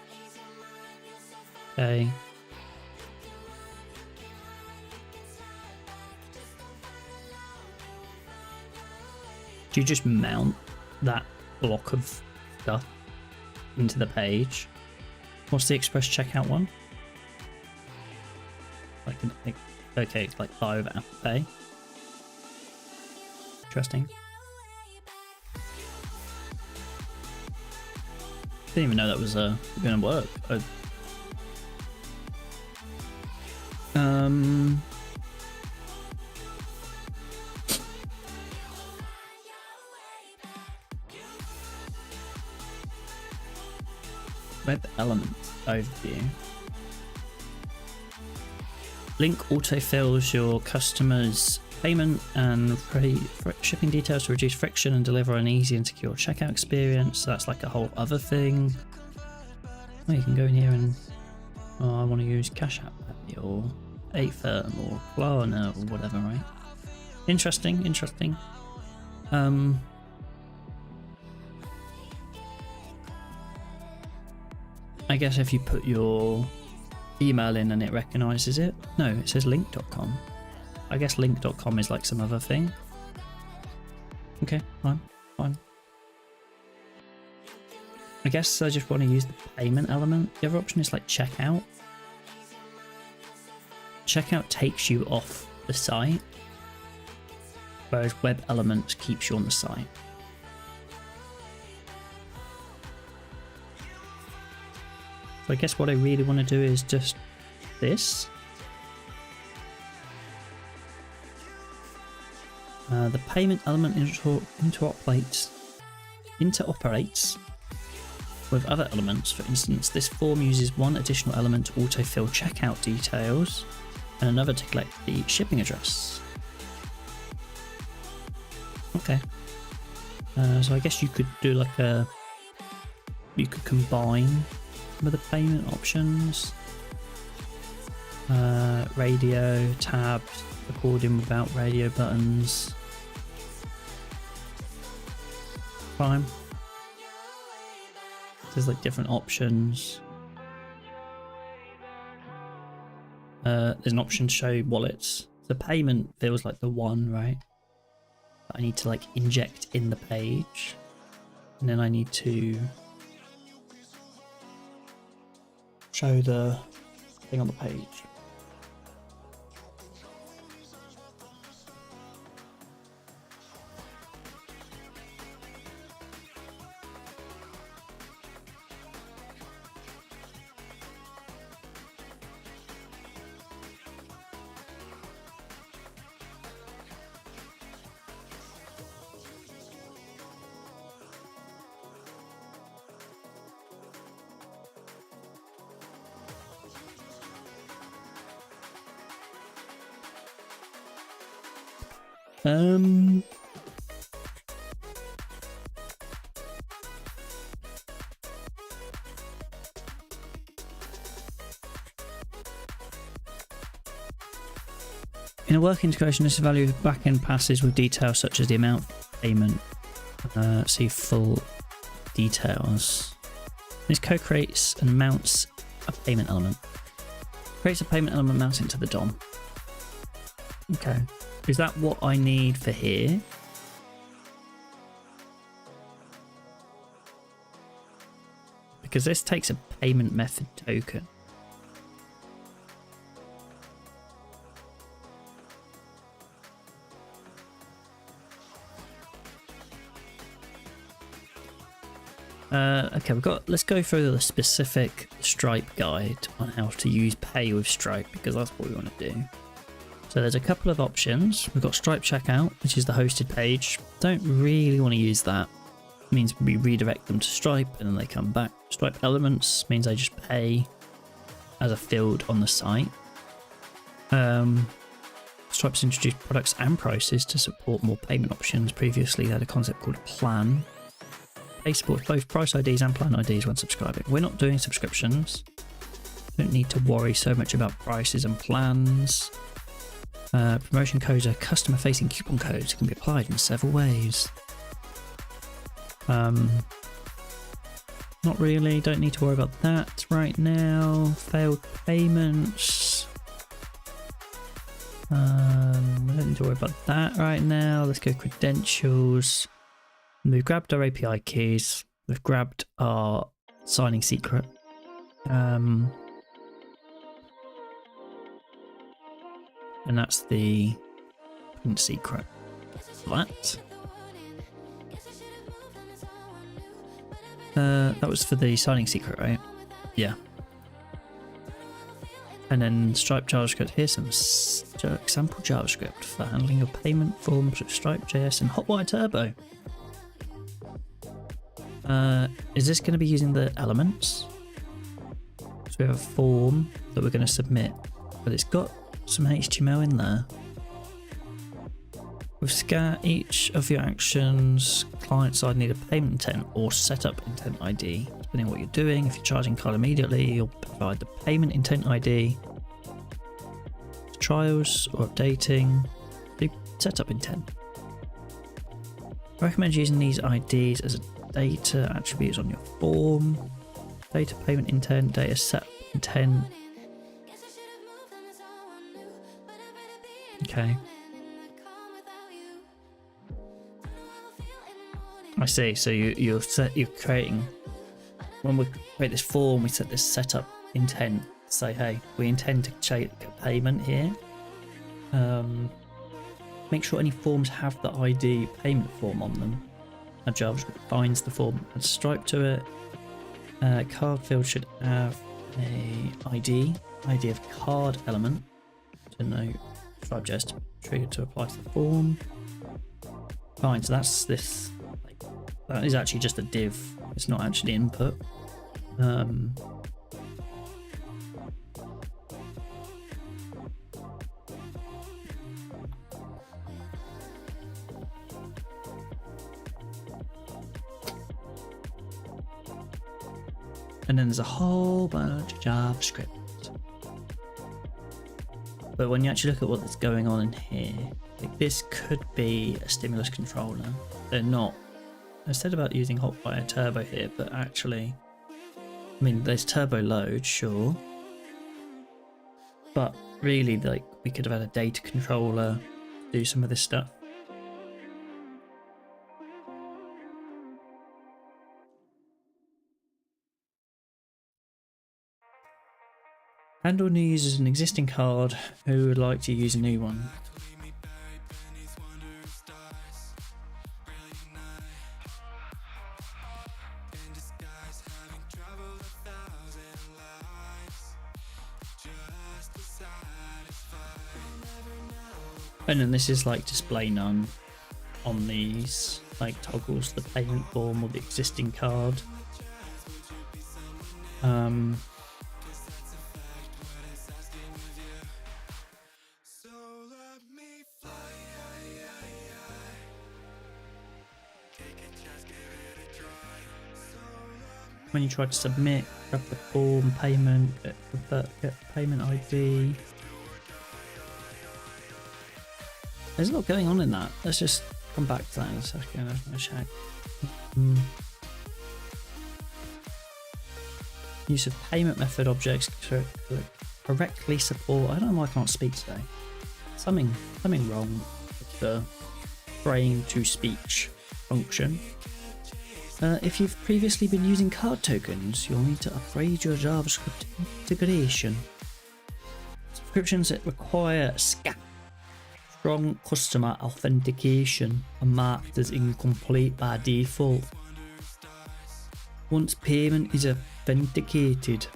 okay. Do you just mount that block of stuff into the page? What's the express checkout one? Like okay, it's like buy over Apple Pay. Interesting. Didn't even know that was going to work. Web elements overview. Link autofills your customers' payment and shipping details to reduce friction and deliver an easy and secure checkout experience. So that's like a whole other thing. Oh, you can go in here and I want to use Cash App Pay or Affirm or Klarna or whatever, right? Interesting, interesting. I guess if you put your email in and it recognizes it. No, it says link.com. I guess link.com is like some other thing. Okay, fine. I guess I just want to use the payment element. The other option is like checkout. Checkout takes you off the site, whereas web elements keeps you on the site. So I guess what I really want to do is just this. The payment element interoperates with other elements. For instance, this form uses one additional element to autofill checkout details and another to collect the shipping address. Okay. So I guess you could do like you could combine some of the payment options. Radio, tabs, recording without radio buttons. Fine. There's like different options. There's an option to show wallets. The payment feels like the one, right? That I need to like inject in the page, and then I need to show the thing on the page. In a work integration, this evaluates backend passes with details such as the amount of payment. See full details. This code creates and mounts a payment element. Creates a payment element, mounts it to the DOM. Okay. Is that what I need for here? Because this takes a payment method token. Okay, let's go through the specific Stripe guide on how to use pay with Stripe, because that's what we want to do. So there's a couple of options. We've got Stripe Checkout, which is the hosted page. Don't really want to use that. It means we redirect them to Stripe and then they come back. Stripe Elements means they just pay as a field on the site. Stripe's introduced products and prices to support more payment options. Previously, they had a concept called a plan. Pay supports both price IDs and plan IDs when subscribing. We're not doing subscriptions. Don't need to worry so much about prices and plans. Promotion codes are customer-facing coupon codes that can be applied in several ways. Not really, don't need to worry about that right now. Failed payments. We don't need to worry about that right now. Let's go credentials. We've grabbed our API keys. We've grabbed our signing secret. And that's the print secret. That was for the signing secret, right? Yeah. And then Stripe JavaScript. Here's some example JavaScript for handling your payment forms with Stripe.js and Hotwire Turbo. Is this going to be using the elements? So we have a form that we're going to submit, but it's got some HTML in there. With scan each of your actions, client side need a payment intent or setup intent ID. Depending on what you're doing, if you're charging card immediately, you'll provide the payment intent ID. Trials or updating, the setup intent. I recommend using these IDs as a data attributes on your form. Data payment intent, data setup intent. Okay. I see. So you're creating, when we create this form, we set this setup intent. Say, hey, we intend to take a payment here. Make sure any forms have the ID payment form on them. And JavaScript finds the form and Stripe to it. Card field should have a ID of card element to know Stripe.js triggered to apply to the form. Fine, so that's this. That is actually just a div. It's not actually input. And then there's a whole bunch of JavaScript. But when you actually look at what's going on in here, like this could be a stimulus controller. They're not. I said about using Hotwire Turbo here, but actually, I mean, there's turbo load, sure. But really, like, we could have had a data controller do some of this stuff. Handle new users an existing card who would like to use a new one. And then this is like display none on these, like toggles the payment form or the existing card. When you try to submit, grab the form, payment, get payment ID. There's a lot going on in that. Let's just come back to that in a second. I'm gonna check. Use of payment method objects to correctly support. I don't know why I can't speak today. Something wrong with the brain to speech function. If you've previously been using card tokens, you'll need to upgrade your JavaScript integration. Subscriptions that require SCAP, strong customer authentication, are marked as incomplete by default. Once payment is authenticated,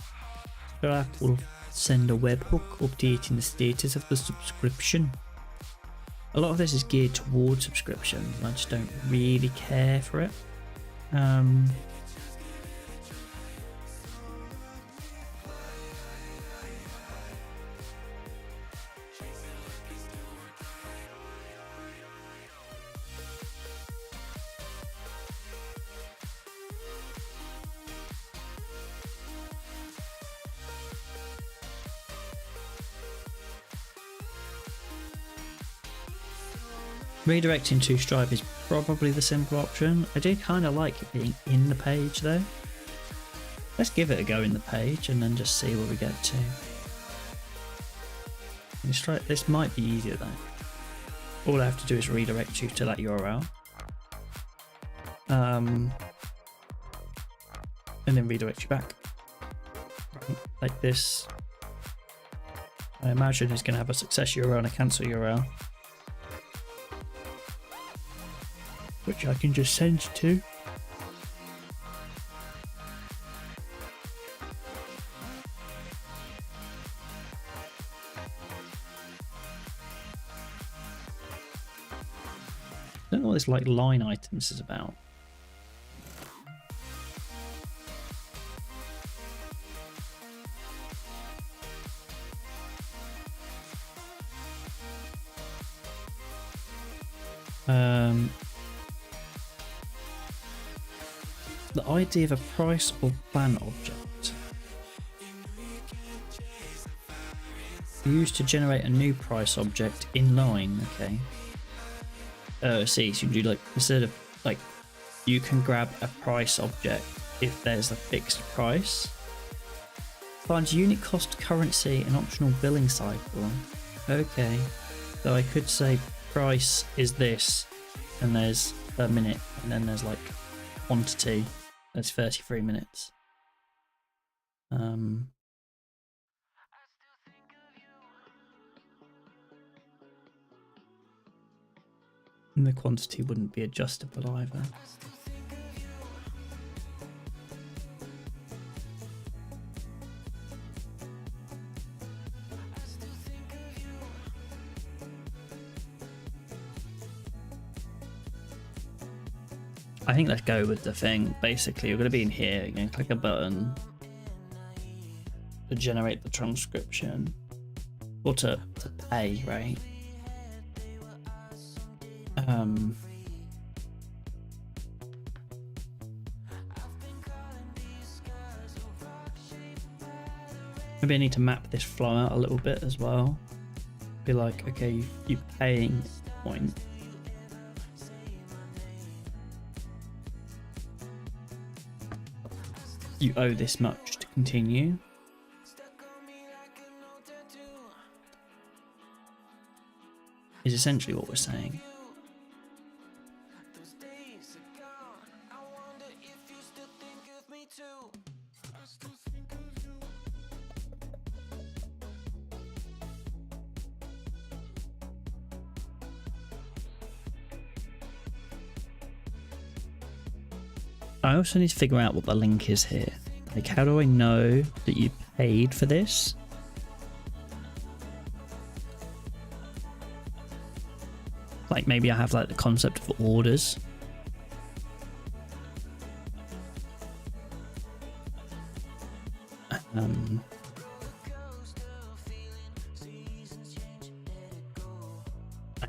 Stripe will send a webhook updating the status of the subscription. A lot of this is geared towards subscriptions, and I just don't really care for it. Redirecting to Stripe is probably the simple option. I do kind of like it being in the page though. Let's give it a go in the page and then just see where we get to. And Stripe, this might be easier though. All I have to do is redirect you to that URL. And then redirect you back. Like this. I imagine it's going to have a success URL and a cancel URL, which I can just send to. I don't know what this like line items is about. The idea of a price or plan object used to generate a new price object in line. Okay. See, so you do like, instead of like, you can grab a price object if there's a fixed price. Finds unit cost currency and optional billing cycle. Okay, so I could say price is this, and there's per minute, and then there's like quantity. That's 33 minutes. And the quantity wouldn't be adjustable either. I think let's go with the thing. Basically, you're going to be in here, you're going to click a button to generate the transcription, or to pay, right? Maybe I need to map this flow out a little bit as well. Be like, okay, you're paying point. You owe this much to continue. Is essentially what we're saying. I also need to figure out what the link is here. Like, how do I know that you paid for this? Like, maybe I have like the concept of orders. And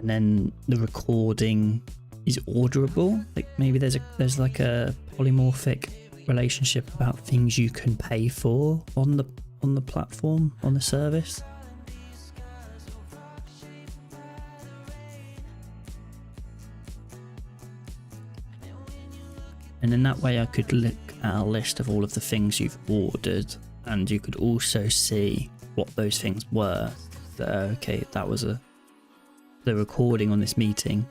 then the recording is orderable. Like maybe there's like a polymorphic relationship about things you can pay for on the platform, on the service. And in that way I could look at a list of all of the things you've ordered, and you could also see what those things were. Okay, that was the recording on this meeting.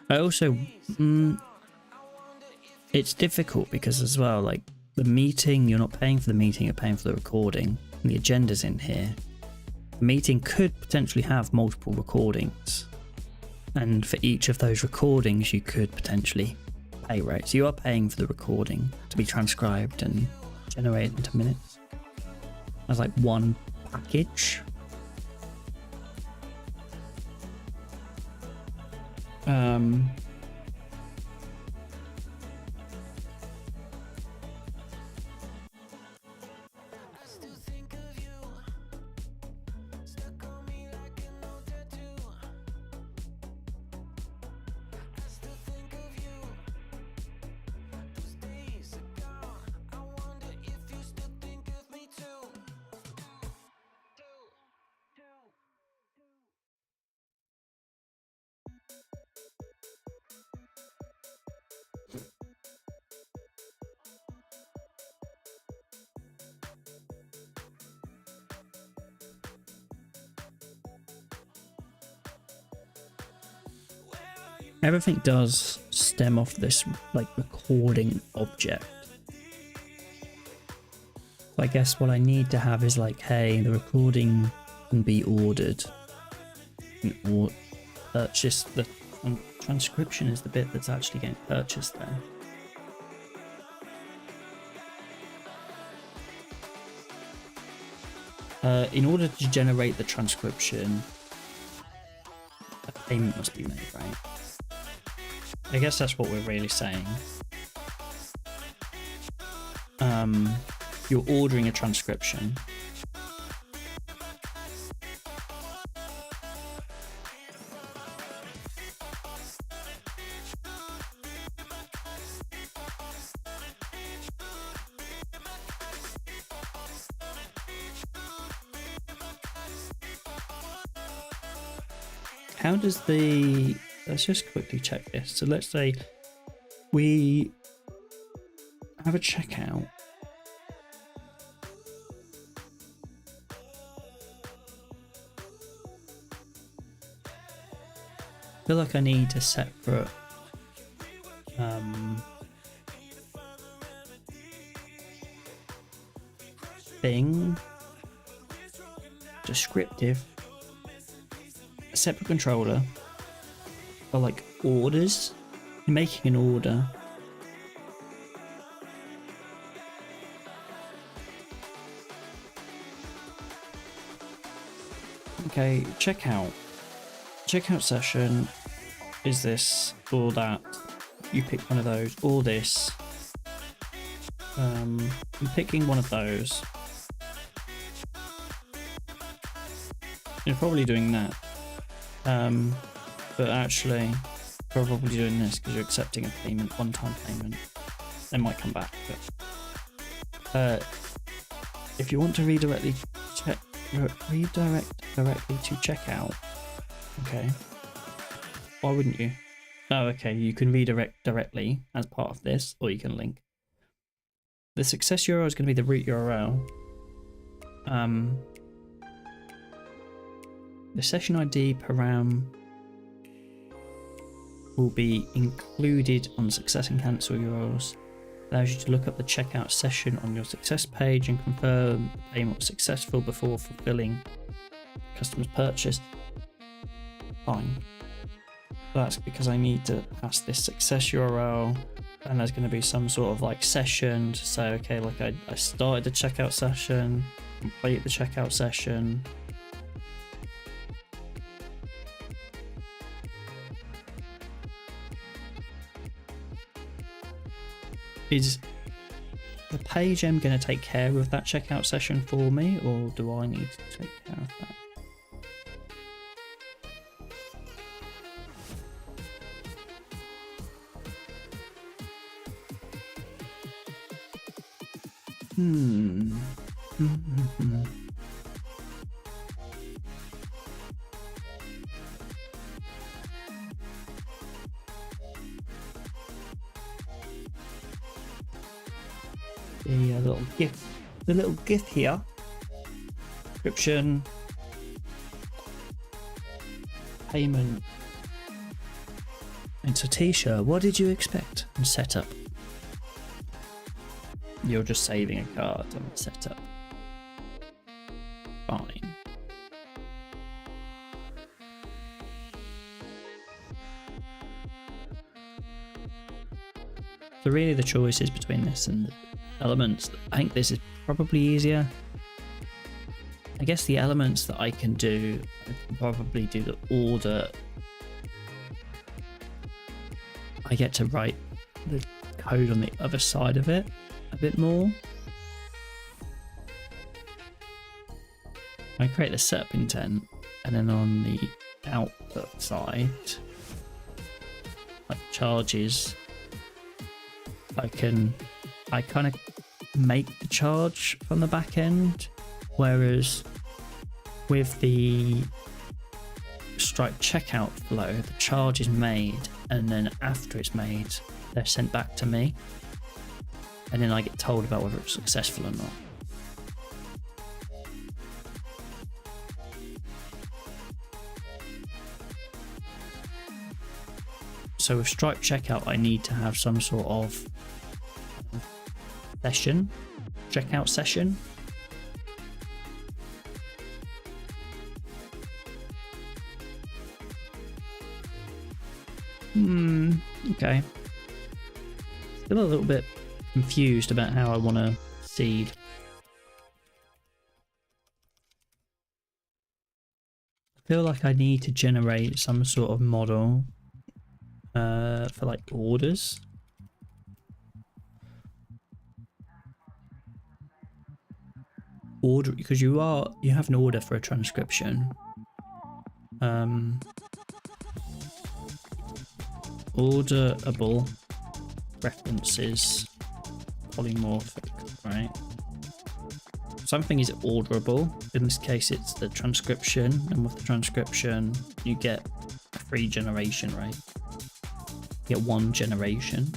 I also, it's difficult because as well, like the meeting, you're not paying for the meeting, you're paying for the recording. And the agenda's in here. The meeting could potentially have multiple recordings. And for each of those recordings, you could potentially pay, right? So you are paying for the recording to be transcribed and generated into minutes as like one package. Everything does stem off this like recording object. So I guess what I need to have is like, hey, the recording can be ordered or purchased. The transcription is the bit that's actually getting purchased there. In order to generate the transcription, a payment must be made, right? I guess that's what we're really saying. You're ordering a transcription. How does the... Let's just quickly check this. So let's say we have a checkout. I feel like I need a separate thing, descriptive, a separate controller. Or like orders. You're making an order. Okay, checkout. Checkout session is this or that. You pick one of those or this. I'm picking one of those. You're probably doing that. But actually, probably doing this because you're accepting a payment, one-time payment. They might come back, but if you want to redirect directly to checkout, okay. Why wouldn't you? Oh, okay. You can redirect directly as part of this, or you can link. The success URL is going to be the root URL. The session ID param will be included on success and cancel URLs. Allows you to look up the checkout session on your success page and confirm the payment was successful before fulfilling the customer's purchase. Fine. That's because I need to pass this success URL, and there's going to be some sort of like session to say, okay, like I started the checkout session, complete the checkout session. Is the page M going to take care of that checkout session for me, or do I need to take care of that? The little GIF here. Description. Payment. It's a t-shirt. What did you expect? And setup. You're just saving a card on setup. Fine. So really the choice is between this and the elements. I think this is probably easier. I guess the elements that I can do, I can probably do the order. I get to write the code on the other side of it a bit more. I create the setup intent, and then on the output side, like charges, I kind of make the charge from the back end, whereas with the Stripe checkout flow, the charge is made, and then after it's made, they're sent back to me, and then I get told about whether it's successful or not. So with Stripe checkout, I need to have some sort of session, checkout session. Okay. Still a little bit confused about how I want to seed. I feel like I need to generate some sort of model for like orders. Order, because you have an order for a transcription. Orderable references polymorphic, right? Something is orderable. In this case, it's the transcription, and with the transcription, you get a free generation, right? You get one generation.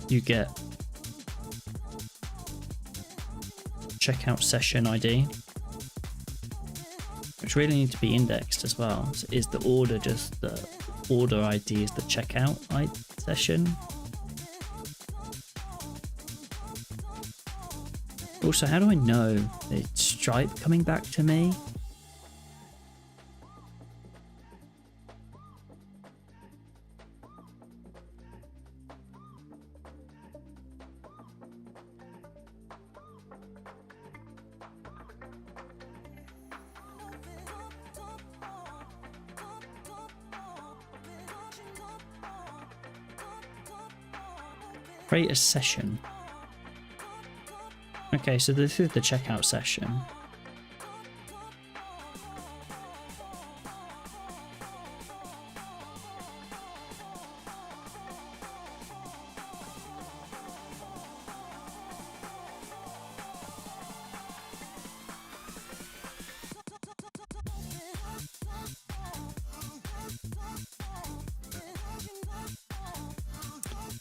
You get checkout session ID, which really need to be indexed as well. So is the order just the order ID is the checkout session? Also, how do I know it's Stripe coming back to me? Create a session. Okay, so this is the checkout session.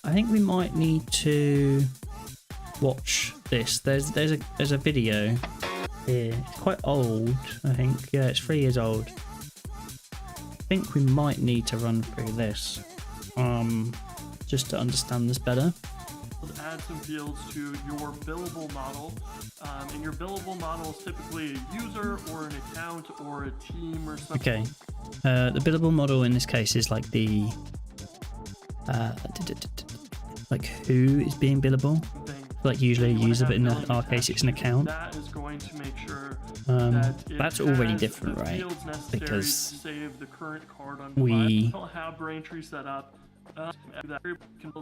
I think we might need to watch this. There's a video here. It's quite old, I think. Yeah, it's 3 years old. I think we might need to run through this, just to understand this better. Add some fields to your billable model, and your billable model is typically a user or an account or a team or something. Okay, the billable model in this case is like the like who is being billable. Like usually a user, but in our case it's an account. That is going to make sure that's already different, right? Because save the current card on we don't have Braintree set up. That can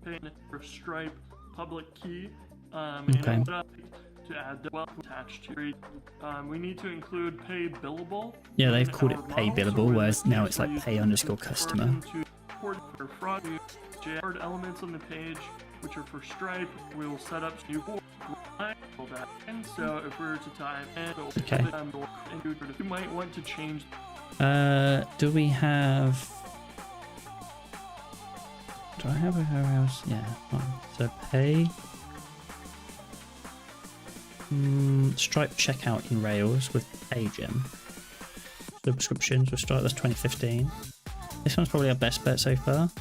pay for Stripe public key. Okay. To add the attached to we need to include pay billable. Yeah, they've called it pay billable, whereas now it's like pay_customer. For fraud, elements on the page, which are for Stripe, we'll set up new that. And so if we were to type okay. You might want to change. Do we have? Do I have a else? Yeah. Fine. So pay. Stripe checkout in Rails with PayGem. Subscriptions with Stripe. That's 2015. This one's probably our best bet so far.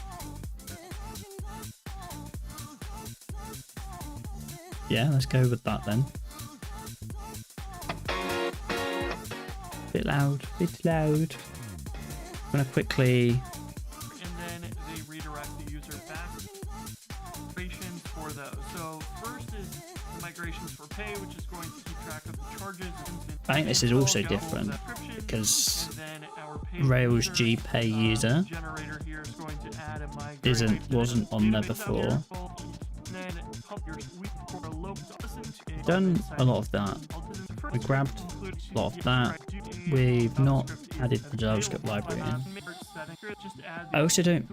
Yeah, let's go with that then. Bit loud, bit loud. I'm going to quickly... And then they redirect the user back migrations for those. So first is the migrations for pay, which is going to keep track of the charges. I think this is also different because Rails GPay user wasn't on there before. Done a lot of that. We grabbed a lot of that. We've not added the JavaScript library in. I also don't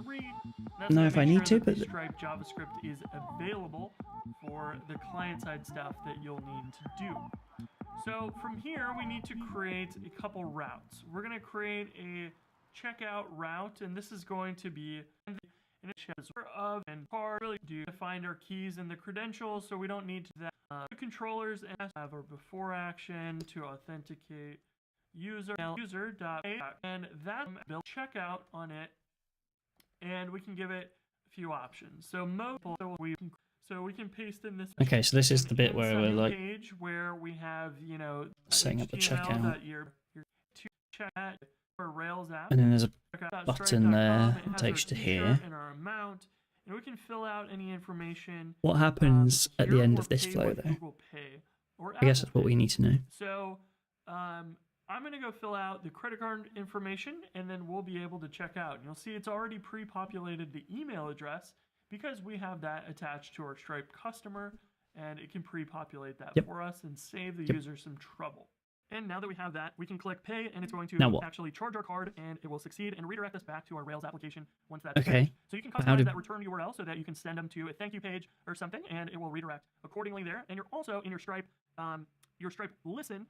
know if I need to, but Stripe JavaScript is available for the client-side stuff that you'll need to do. So from here, we need to create a couple routes. We're going to create a checkout route, and this is going to be an of and card really do to find our keys and the credentials, so we don't need to that controllers and have our before action to authenticate user and that build checkout on it, and we can give it a few options. So we can paste in this. Okay, so this is the bit where we're like page where we have, you know, setting up the checkout. Your chat or Rails app. And then there's a button there that takes you to here. And our amount, and we can fill out any information. What happens at the end of this flow, though? I guess that's what we need to know. So, I'm going to go fill out the credit card information, and then we'll be able to check out. And you'll see it's already pre-populated the email address because we have that attached to our Stripe customer, and it can pre-populate that for us and save the user some trouble. And now that we have that, we can click pay, and it's going to actually charge our card, and it will succeed and redirect us back to our Rails application once that's finished. So you can customize that return URL so that you can send them to a thank you page or something, and it will redirect accordingly there. And you're also in your Stripe listen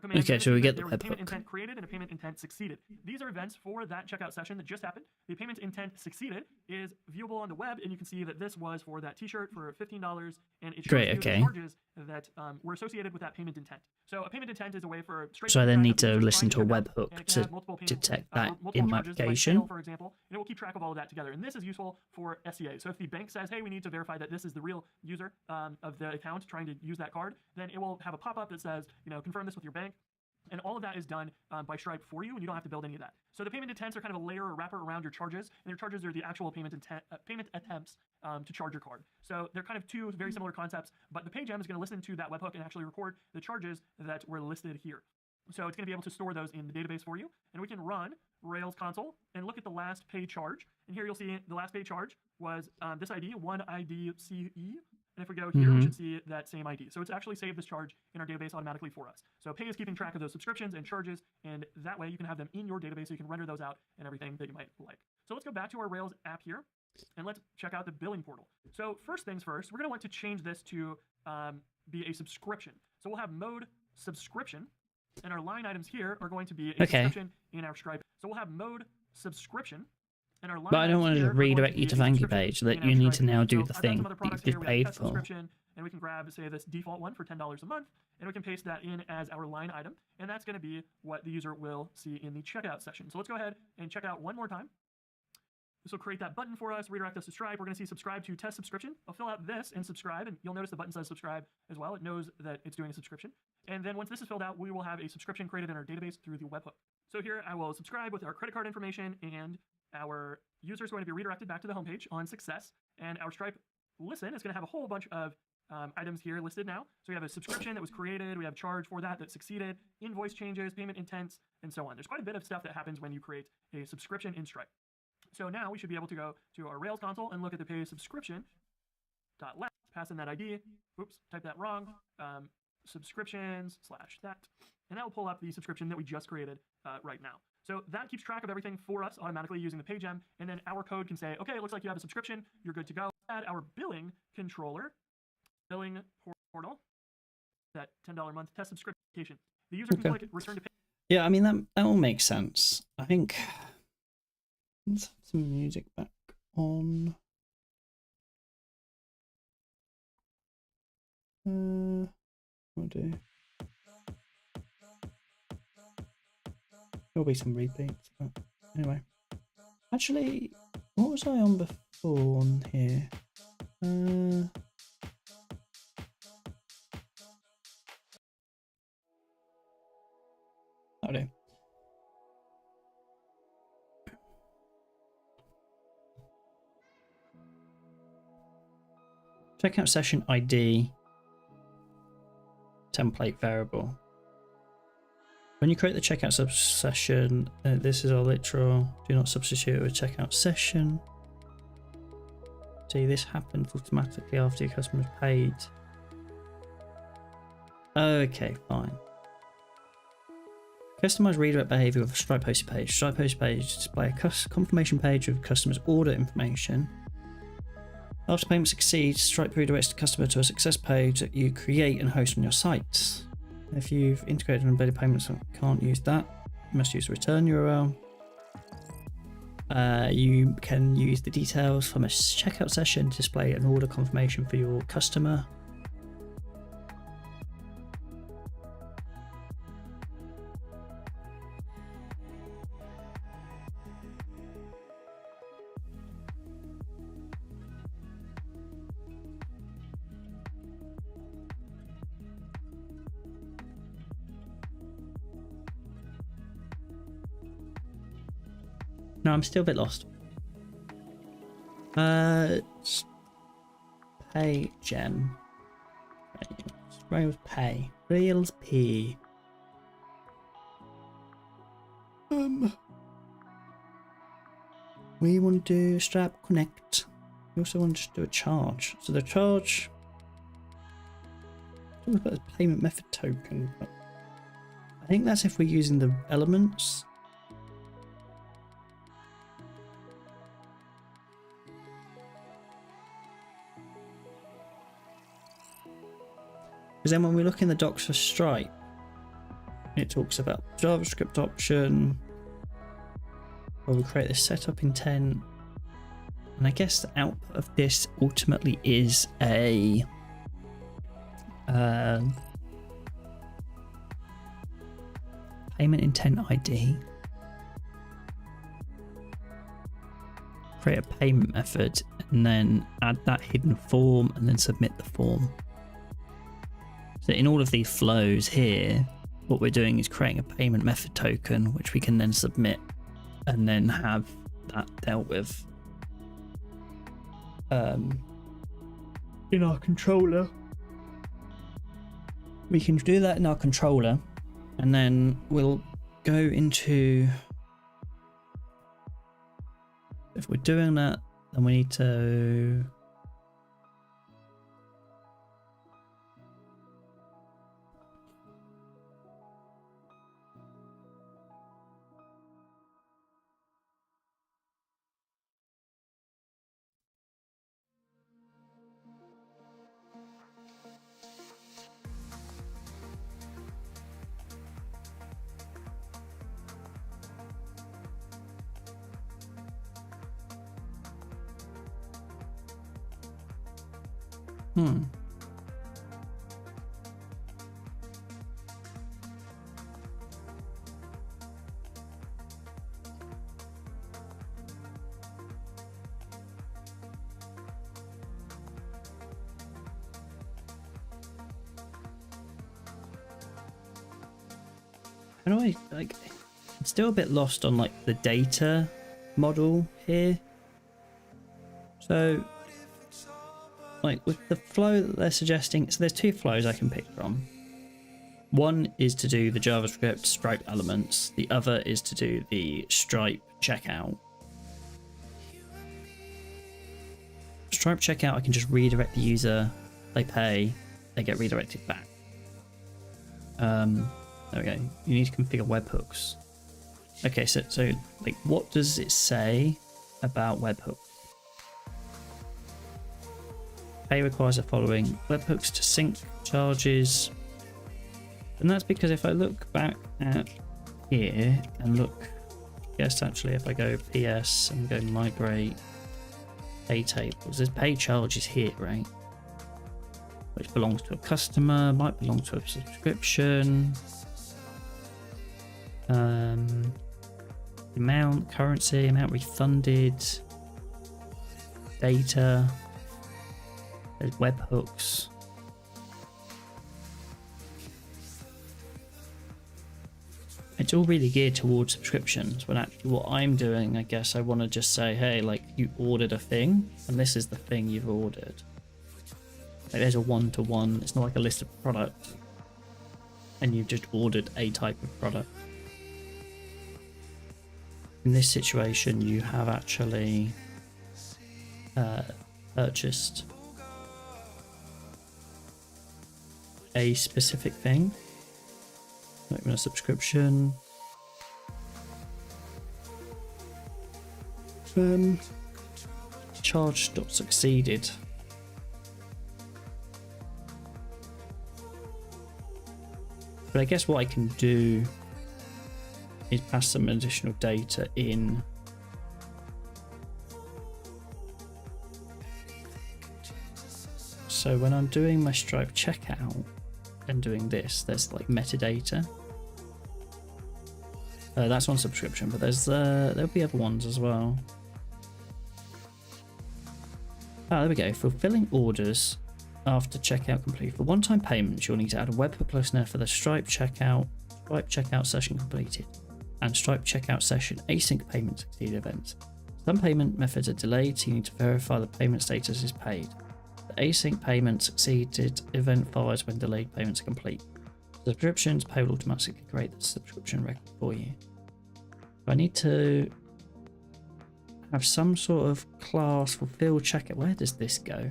command. Okay, so we get the webhook. Payment intent created and a payment intent succeeded. These are events for that checkout session that just happened. The payment intent succeeded is viewable on the web, and you can see that this was for that T-shirt for $15, and it shows you the charges that were associated with that payment intent. So a payment intent is a way for so I then need to listen to a webhook to detect that in my application. For example, and it will keep track of all of that together. And this is useful for SCA. So if the bank says, hey, we need to verify that this is the real user of the account trying to use that card, then it will have a pop-up that says, you know, confirm this with your bank. And all of that is done by Stripe for you, and you don't have to build any of that. So the payment intents are kind of a layer or wrapper around your charges, and your charges are the actual payment attempts to charge your card. So they're kind of two very similar concepts, but the PageM is going to listen to that webhook and actually record the charges that were listed here. So it's going to be able to store those in the database for you, and we can run Rails console and look at the last pay charge. And here you'll see the last pay charge was this ID, 1IDCE. And if we go here, we should see that same ID. So it's actually saved this charge in our database automatically for us. So Pay is keeping track of those subscriptions and charges, and that way you can have them in your database so you can render those out and everything that you might like. So let's go back to our Rails app here, and let's check out the billing portal. So first things first, we're going to want to change this to be a subscription. So we'll have mode subscription, and our line items here are going to be a subscription in our Stripe. So we'll have mode subscription. But I don't want to redirect you to thank you page, that you need to now do the thing that you've paid for. And we can grab, say, this default one for $10 a month, and we can paste that in as our line item, and that's going to be what the user will see in the checkout session. So let's go ahead and check out one more time. This will create that button for us, redirect us to Stripe. We're going to see subscribe to test subscription. I'll fill out this and subscribe, and you'll notice the button says subscribe as well. It knows that it's doing a subscription. And then once this is filled out, we will have a subscription created in our database through the webhook. So here I will subscribe with our credit card information, and our user is going to be redirected back to the homepage on success, and our Stripe listen is going to have a whole bunch of items here listed now. So we have a subscription that was created, we have charge for that succeeded, invoice changes, payment intents, and so on. There's quite a bit of stuff that happens when you create a subscription in Stripe. So now we should be able to go to our Rails console and look at the pay subscription .last, pass in that ID, oops, type that wrong, subscriptions / that, and that will pull up the subscription that we just created right now. So that keeps track of everything for us automatically using the PageM, and then our code can say, okay, it looks like you have a subscription, you're good to go. Add our billing controller, billing portal, that $10 a month test subscription. The user can click return to page. Yeah, I mean, that all makes sense. I think let's have some music back on. We'll do. There'll be some repeats, but anyway. Actually, what was I on before on here? That'll do. Checkout session ID template variable. When you create the checkout session, this is our literal. Do not substitute with checkout session. See, this happens automatically after your customer's paid. Okay, fine. Customize redirect behavior with a Stripe posted page. Stripe posted page display a confirmation page with customer's order information. After payment succeeds, Stripe redirects the customer to a success page that you create and host on your site. If you've integrated an embedded payments, can't use that. You must use a return URL. You can use the details from a checkout session to display an order confirmation for your customer. No, I'm still a bit lost. Pay gem. Rails pay. Rails pay. We want to do Stripe Connect. We also want to do a charge. So the charge. What about the payment method token? But I think that's if we're using the elements. Because then when we look in the docs for Stripe, it talks about JavaScript option, where we create the setup intent, and I guess the output of this ultimately is a payment intent ID. Create a payment method and then add that hidden form and then submit the form. So in all of these flows here, what we're doing is creating a payment method token, which we can then submit and then have that dealt with in our controller. We can do that in our controller, and then we'll go into, if we're doing that, then we need to how do I, like, I'm still a bit lost on like the data model here. So like with the flow that they're suggesting, so there's two flows I can pick from. One is to do the JavaScript Stripe elements. The other is to do the Stripe checkout. Stripe checkout, I can just redirect the user, they pay, they get redirected back. There we go. You need to configure webhooks. Okay, so like what does it say about webhooks? Pay requires the following: webhooks to sync charges. And that's because if I look back at here and look, yes, actually, if I go PS and go migrate pay tables, there's pay charges here, right? Which belongs to a customer, might belong to a subscription. Amount, currency, amount refunded, data, there's webhooks. It's all really geared towards subscriptions, when actually what I'm doing, I guess I want to just say, hey, like, you ordered a thing and this is the thing you've ordered. Like there's a one-to-one. It's not like a list of products and you've just ordered a type of product. In this situation, you have actually purchased a specific thing, not even a subscription. Charge.succeeded. But I guess what I can do is pass some additional data in. So when I'm doing my Stripe checkout and doing this, there's like metadata. That's on subscription, but there'll be other ones as well. Ah, there we go. Fulfilling orders after checkout complete. For one-time payments, you'll need to add a webhook listener for the Stripe checkout session completed, and Stripe checkout session async payment succeed events. Some payment methods are delayed, so you need to verify the payment status is paid. The async payment succeeded event fires when delayed payments are complete. Subscriptions pay will automatically create the subscription record for you. I need to have some sort of class fulfill checkout. Where does this go?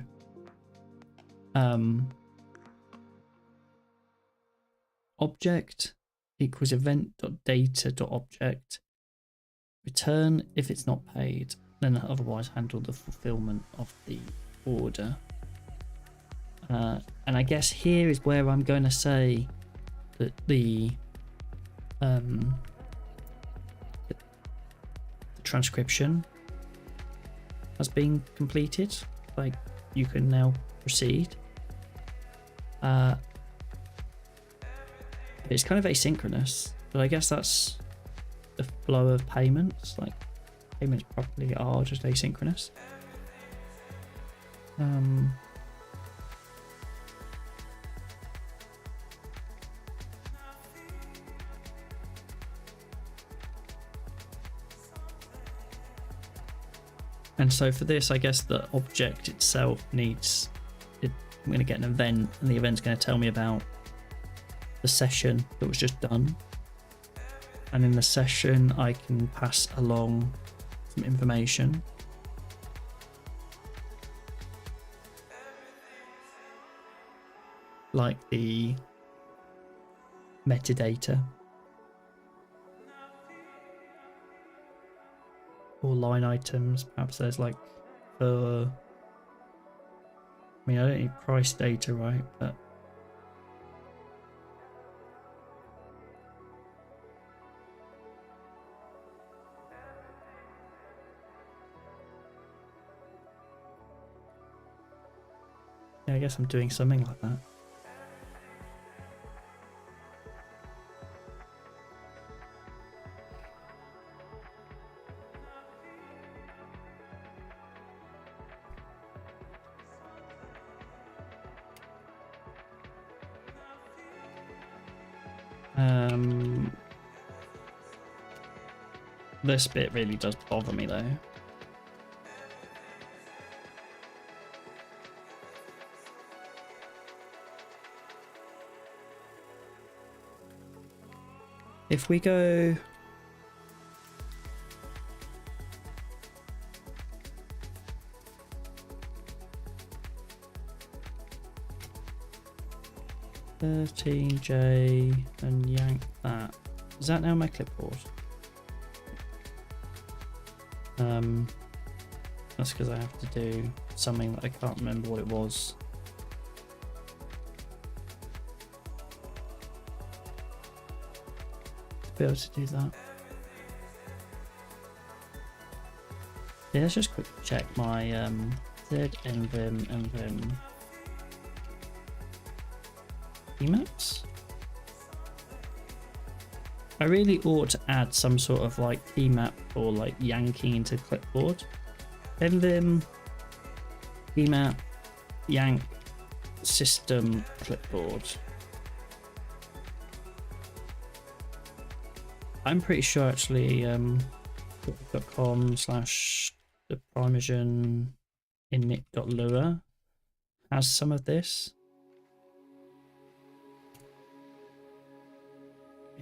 Object equals event.data.object. Return if it's not paid, then otherwise handle the fulfillment of the order. And I guess here is where I'm going to say that the transcription has been completed. Like, you can now proceed. It's kind of asynchronous, but I guess that's the flow of payments. Like, payments probably are just asynchronous. And so for this, I guess the object itself needs it. I'm going to get an event, and the event's going to tell me about the session that was just done. And in the session, I can pass along some information. Like the metadata. Or line items. Perhaps there's like I mean, I don't need price data, right? But yeah, I guess I'm doing something like that. This bit really does bother me though. If we go $13J and yank that. Is that now my clipboard? That's because I have to do something that I can't remember what it was. To be able to do that. Yeah, let's just quickly check my ZNVim Emacs. I really ought to add some sort of like key map or like yanking into clipboard. Envim, key map, yank, system, clipboard. I'm pretty sure actually .com/the Primeagen init.lua has some of this.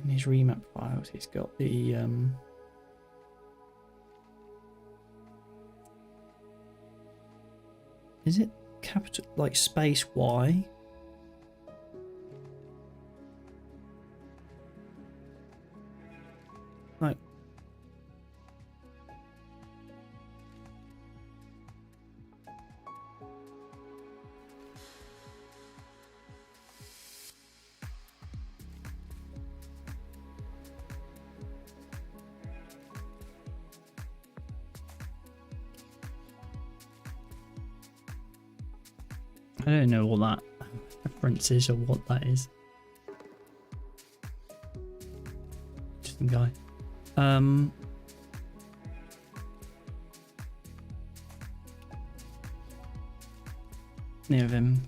In his remap files, he's got the is it capital like space Y? Like I don't know what that reference is or what that is. Interesting guy. Near him.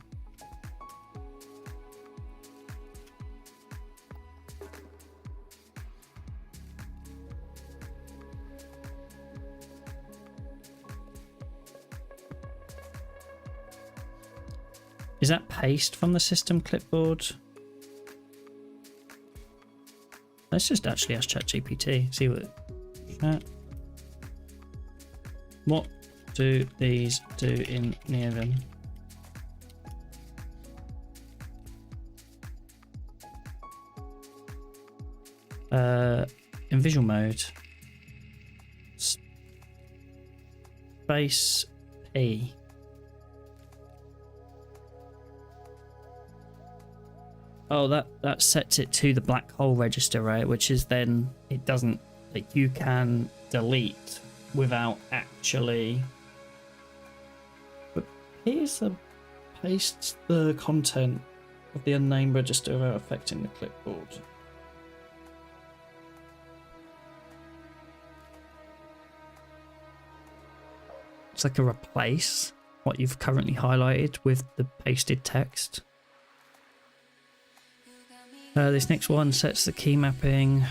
Is that paste from the system clipboard? Let's just actually ask ChatGPT. See what. What do these do in Neovim? In visual mode. Space P. Oh, that sets it to the black hole register, right? Which is then it doesn't, like, you can delete without actually. But here's the paste the content of the unnamed register without affecting the clipboard. It's like a replace what you've currently highlighted with the pasted text. This next one sets the key mapping.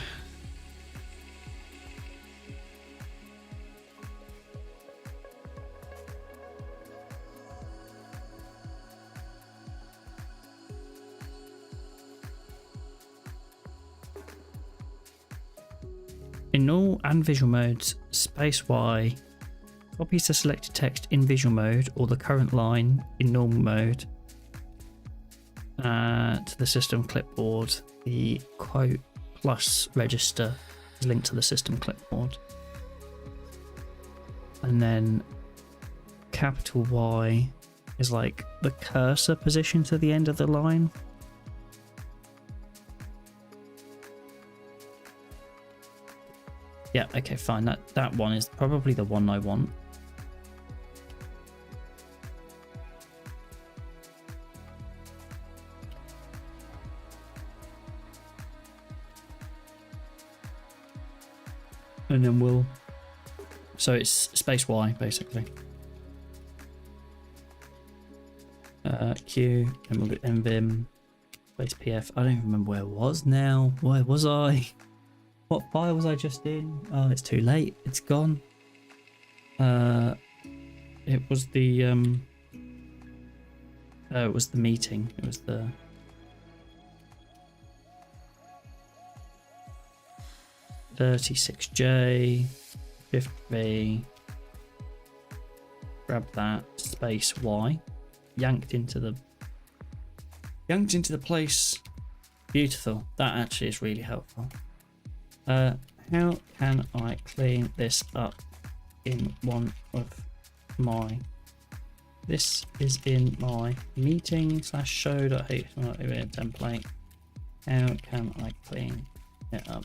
In normal and visual modes, space Y copies the selected text in visual mode or the current line in normal mode to the system clipboard. The quote plus register is linked to the system clipboard, and then capital Y is like the cursor position to the end of the line. Yeah, okay, fine. That one is probably the one I want. And then we'll... So it's space Y, basically. Q, and we'll get mvim, space PF. I don't even remember where it was now. Where was I? What file was I just in? Oh, it's too late. It's gone. It was the... Oh, it was the meeting. It was the... $36J, 50, grab that, space Y, yanked into the place. Beautiful. That actually is really helpful. How can I clean this up in one of my... This is in my meeting/show.html template. How can I clean it up?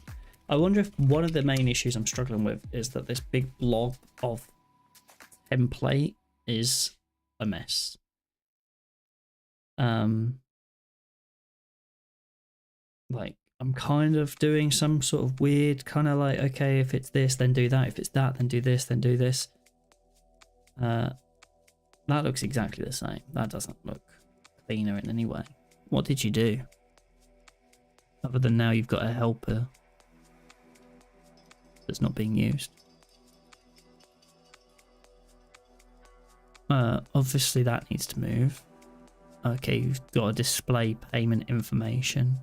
I wonder if one of the main issues I'm struggling with is that this big blob of template is a mess. Like, I'm kind of doing some sort of weird kind of like, okay, if it's this, then do that. If it's that, then do this, then do this. That looks exactly the same. That doesn't look cleaner in any way. What did you do? Other than now you've got a helper that's not being used. Obviously that needs to move. Okay, you've got to display payment information.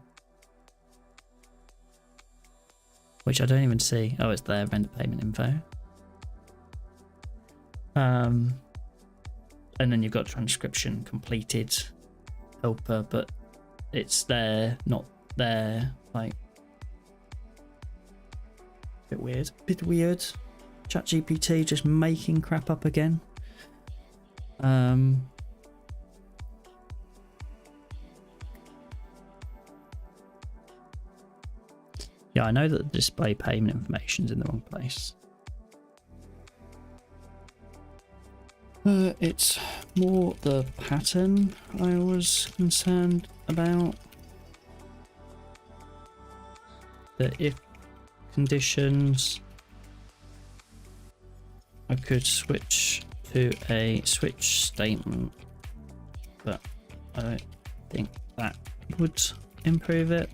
Which I don't even see. Oh, it's there, render payment info. And then you've got transcription completed helper, but it's there, not there. Like, bit weird. Bit weird. ChatGPT just making crap up again. Yeah, I know that the display payment information is in the wrong place. It's more the pattern I was concerned about. The if conditions, I could switch to a switch statement, but I don't think that would improve it.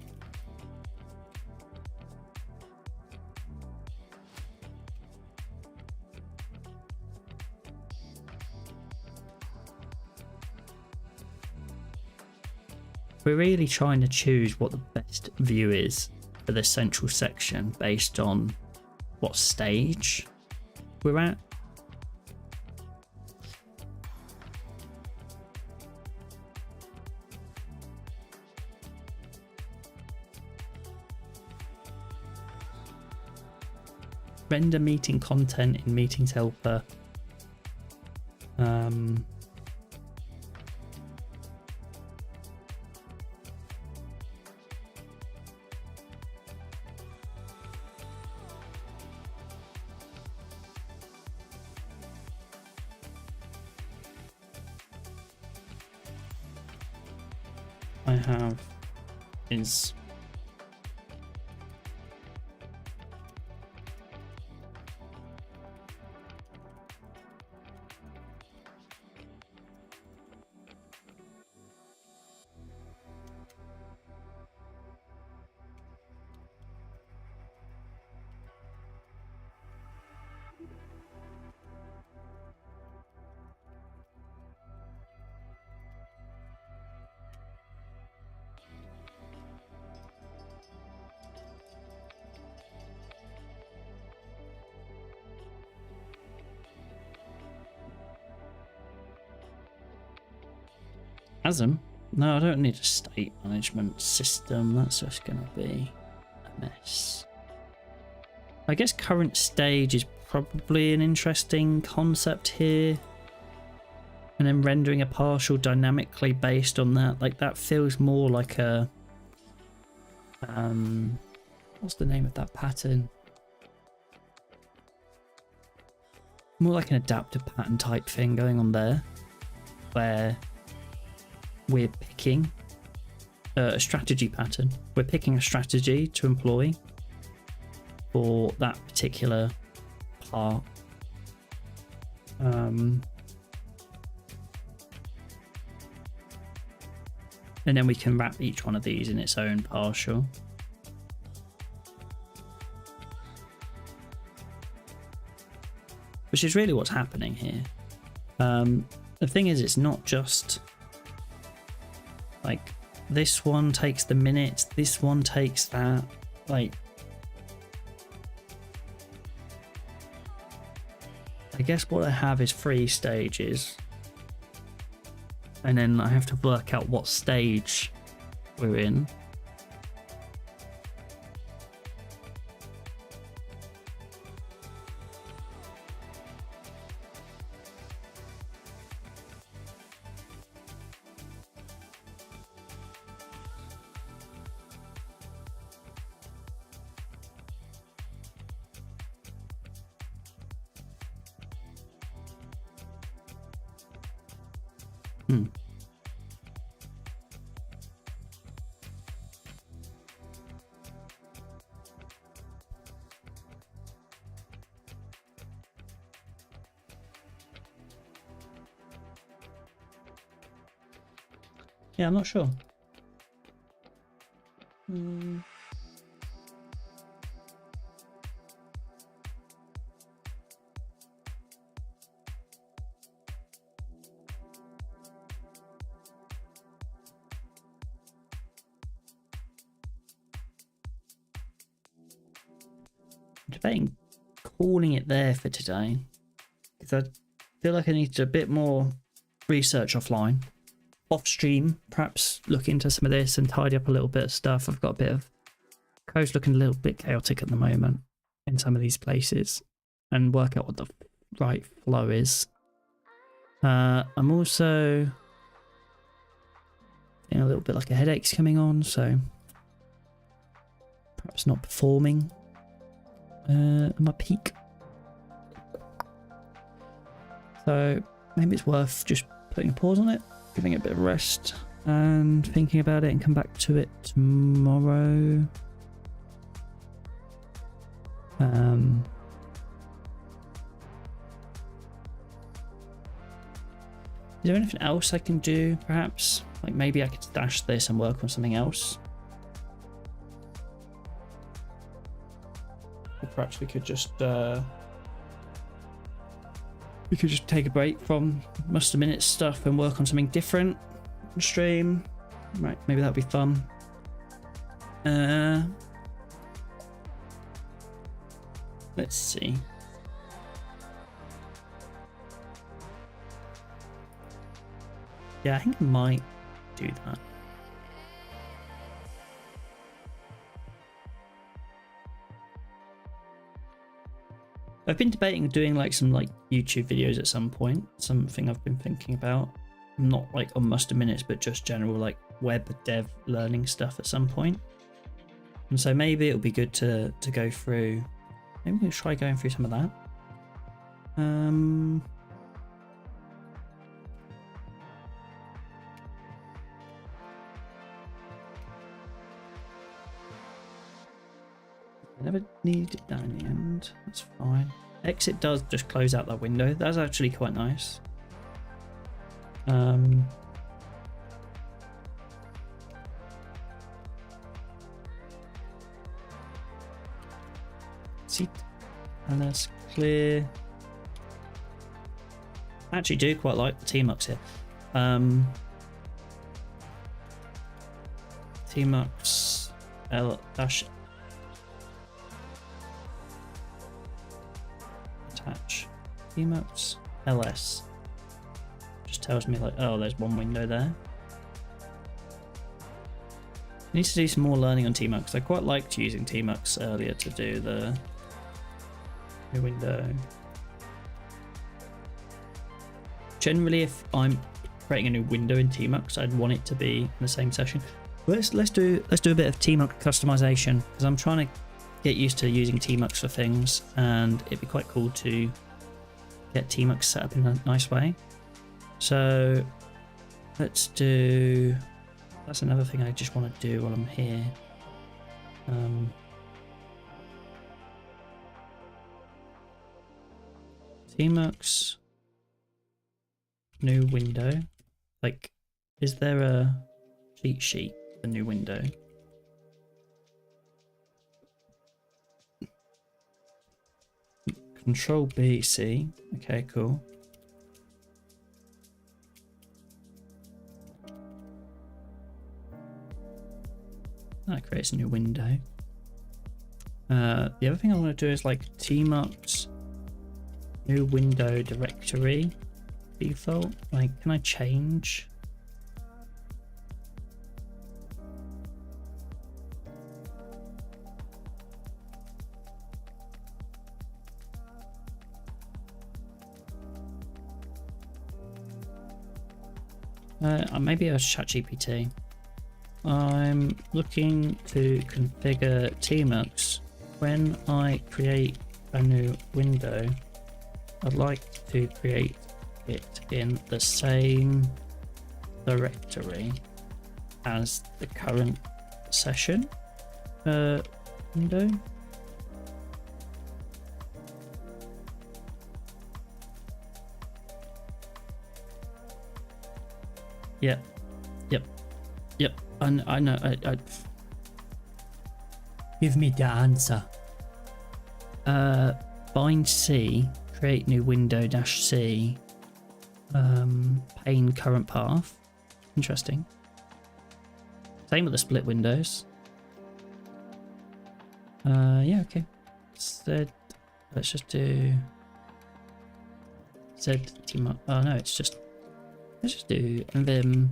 We're really trying to choose what the best view is for the central section based on what stage we're at. Render meeting content in meetings helper. I have is ASM? No, I don't need a state management system. That's just going to be a mess. I guess current stage is probably an interesting concept here. And then rendering a partial dynamically based on that. Like, that feels more like a... what's the name of that pattern? More like an adaptive pattern type thing going on there. Where we're picking a strategy pattern. We're picking a strategy to employ for that particular part. And then we can wrap each one of these in its own partial. Which is really what's happening here. The thing is, it's not just like this one takes the minutes, this one takes that. Like, I guess what I have is 3 stages, and then I have to work out what stage we're in. Yeah, I'm not sure. debating calling it there for today, because I feel like I need to do a bit more research offline. Off stream, perhaps look into some of this and tidy up a little bit of stuff. I've got a bit of code's looking a little bit chaotic at the moment in some of these places, and work out what the right flow is. I'm also feeling a little bit like a headache's coming on, so perhaps not performing at my peak. So maybe it's worth just putting a pause on it, giving it a bit of rest, and thinking about it, and come back to it tomorrow. Is there anything else I can do, perhaps? Like maybe I could stash this and work on something else. Or perhaps we could just take a break from Must a Minute stuff and work on something different on stream. Right, maybe that'd be fun. Let's see. Yeah, I think I might do that. I've been debating doing like some like YouTube videos at some point. Something I've been thinking about. Not like on Must a Minutes, but just general like web dev learning stuff at some point. And so maybe it'll be good to go through. Maybe we'll try going through some of that. I never needed that in the end. That's fine. Exit does just close out that window. That's actually quite nice. See, and that's clear. I actually do quite like the Tmux here. Tmux L dash attach Tmux ls just tells me like, oh, there's one window there. I need to do some more learning on Tmux. I quite liked using Tmux earlier to do the new window. Generally, if I'm creating a new window in Tmux, I'd want it to be in the same session. Let's do a bit of Tmux customization, because I'm trying to get used to using Tmux for things, and it'd be quite cool to get Tmux set up in a nice way. So let's do. That's another thing I just want to do while I'm here. Tmux new window. Like, is there a cheat sheet for new window? Control B, C. Okay, cool. That creates a new window. The other thing I want to do is like Tmux new window directory default. Like, can I change? Maybe a ChatGPT. I'm looking to configure Tmux. When I create a new window, I'd like to create it in the same directory as the current session window. Yep. I know. I give me the answer. Bind C, create new window dash C. Pane current path. Interesting. Same with the split windows. Yeah, okay. Z. Let's just do Z Tmux. Oh no, it's just. Let's just do vim.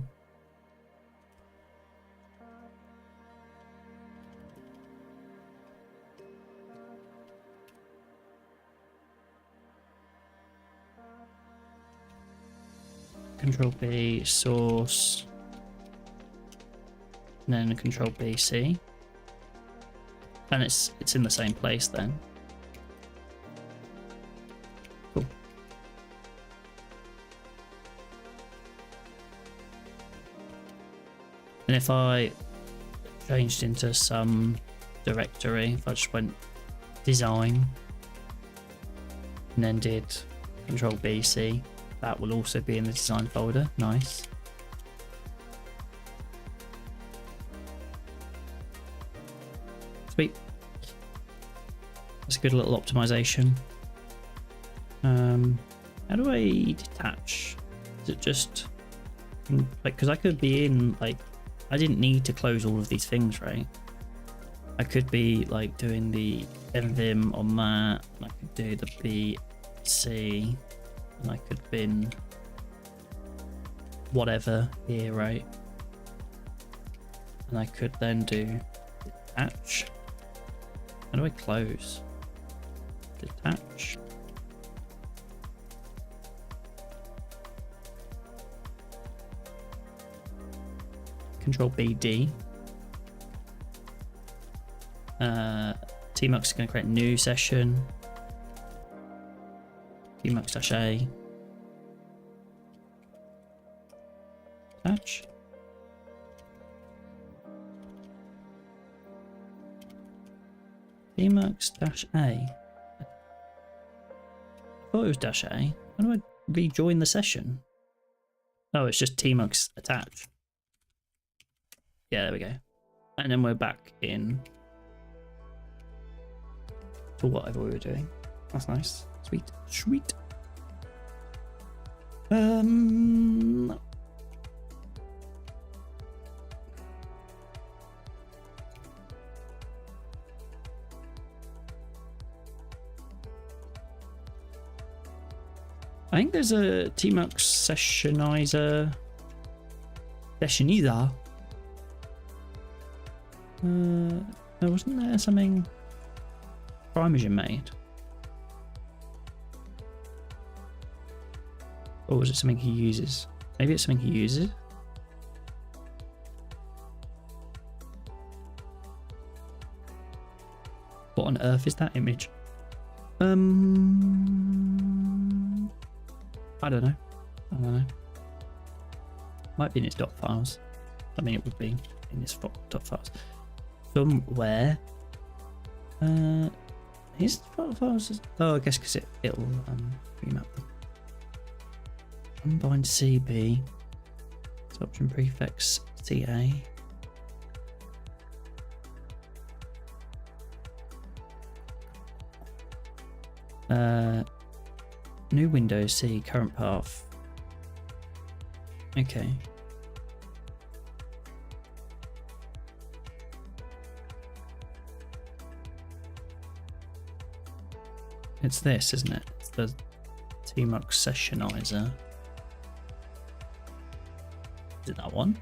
Control B source, and then Control B C, and it's in the same place then. Cool. And if I changed into some directory, if I just went design and then did Control B C. That will also be in the design folder. Nice. Sweet. That's a good little optimization. How do I detach? Is it just like, because I could be in like, I didn't need to close all of these things, right? I could be like doing the mvim on that, and I could do the bc. And I could bin whatever here, right? And I could then do detach. How do I close? Detach. Control BD. Tmux is going to create a new session. Tmux-A. Attach. Tmux-A. I thought it was -A. How do I rejoin the session? Oh, it's just Tmux attach. Yeah, there we go. And then we're back in for whatever we were doing. That's nice. Sweet. Sweet. I think there's a Tmux sessionizer. Wasn't there something Primogen made? Or was it something he uses? Maybe it's something he uses. What on earth is that image? I don't know. I don't know. Might be in its dot files. I mean, it would be in its dot files somewhere. His dot files. Oh, I guess because it'll remap them. Unbind CB. It's option prefix CA. New window C current path. Okay. It's this, isn't it? It's the Tmux sessionizer. Is it that one?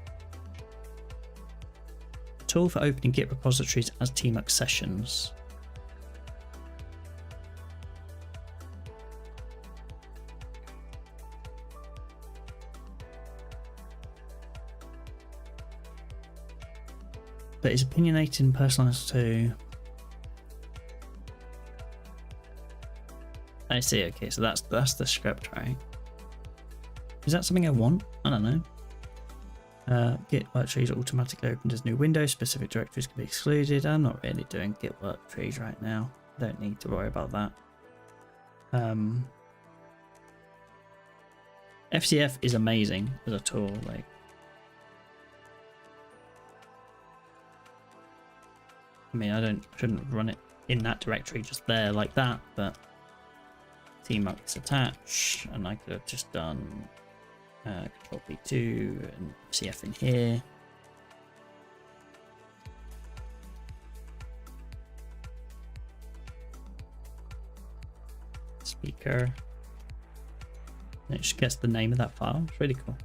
Tool for opening Git repositories as Tmux sessions. But it's opinionated and personalized to. I see. Okay, so that's the script, right? Is that something I want? I don't know. Git work trees are automatically opened as new windows. Specific directories can be excluded. I'm not really doing Git work trees right now. Don't need to worry about that. FCF is amazing as a tool. Like, I mean, I shouldn't run it in that directory just there like that, but Tmux attach, and I could have just done Control B2 and CF in here. speaker. And it just gets the name of that file. It's really cool.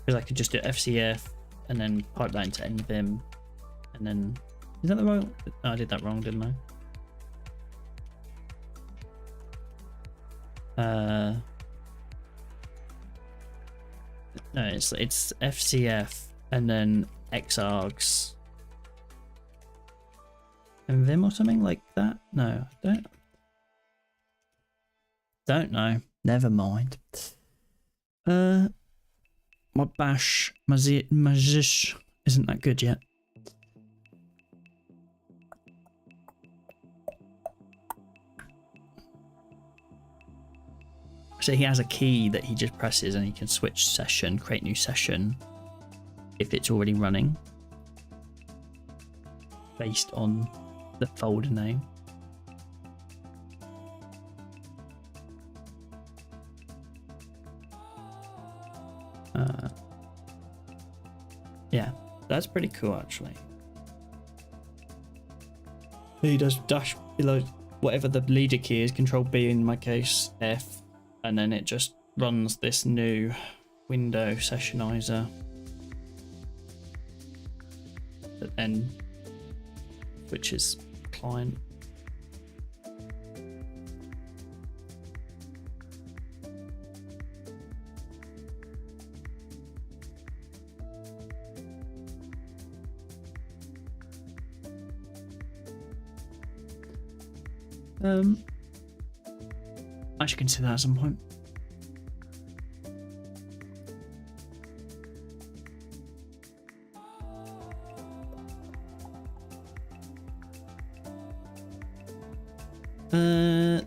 Because I could just do FCF and then pipe that into nvim, and then is that the wrong? Oh, I did that wrong, didn't I? No, it's FCF and then xargs and vim or something like that. No, I don't know. Never mind. My bash mazish isn't that good yet. So he has a key that he just presses and he can switch session, create new session if it's already running based on the folder name. Yeah, that's pretty cool actually. He does dash below whatever the leader key is, Control B in my case, F, and then it just runs this new window sessionizer that then switches client. I should consider that at some point.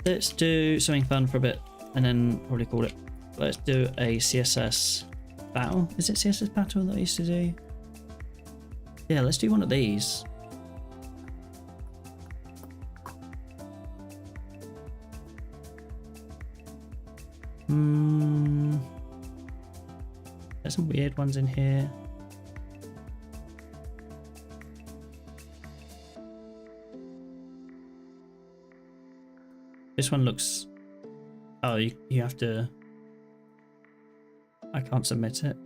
Let's do something fun for a bit and then probably call it. Let's do a CSS battle. Is it CSS battle that I used to do? Yeah, let's do one of these. There's some weird ones in here. This one looks... Oh, you have to... I can't submit it.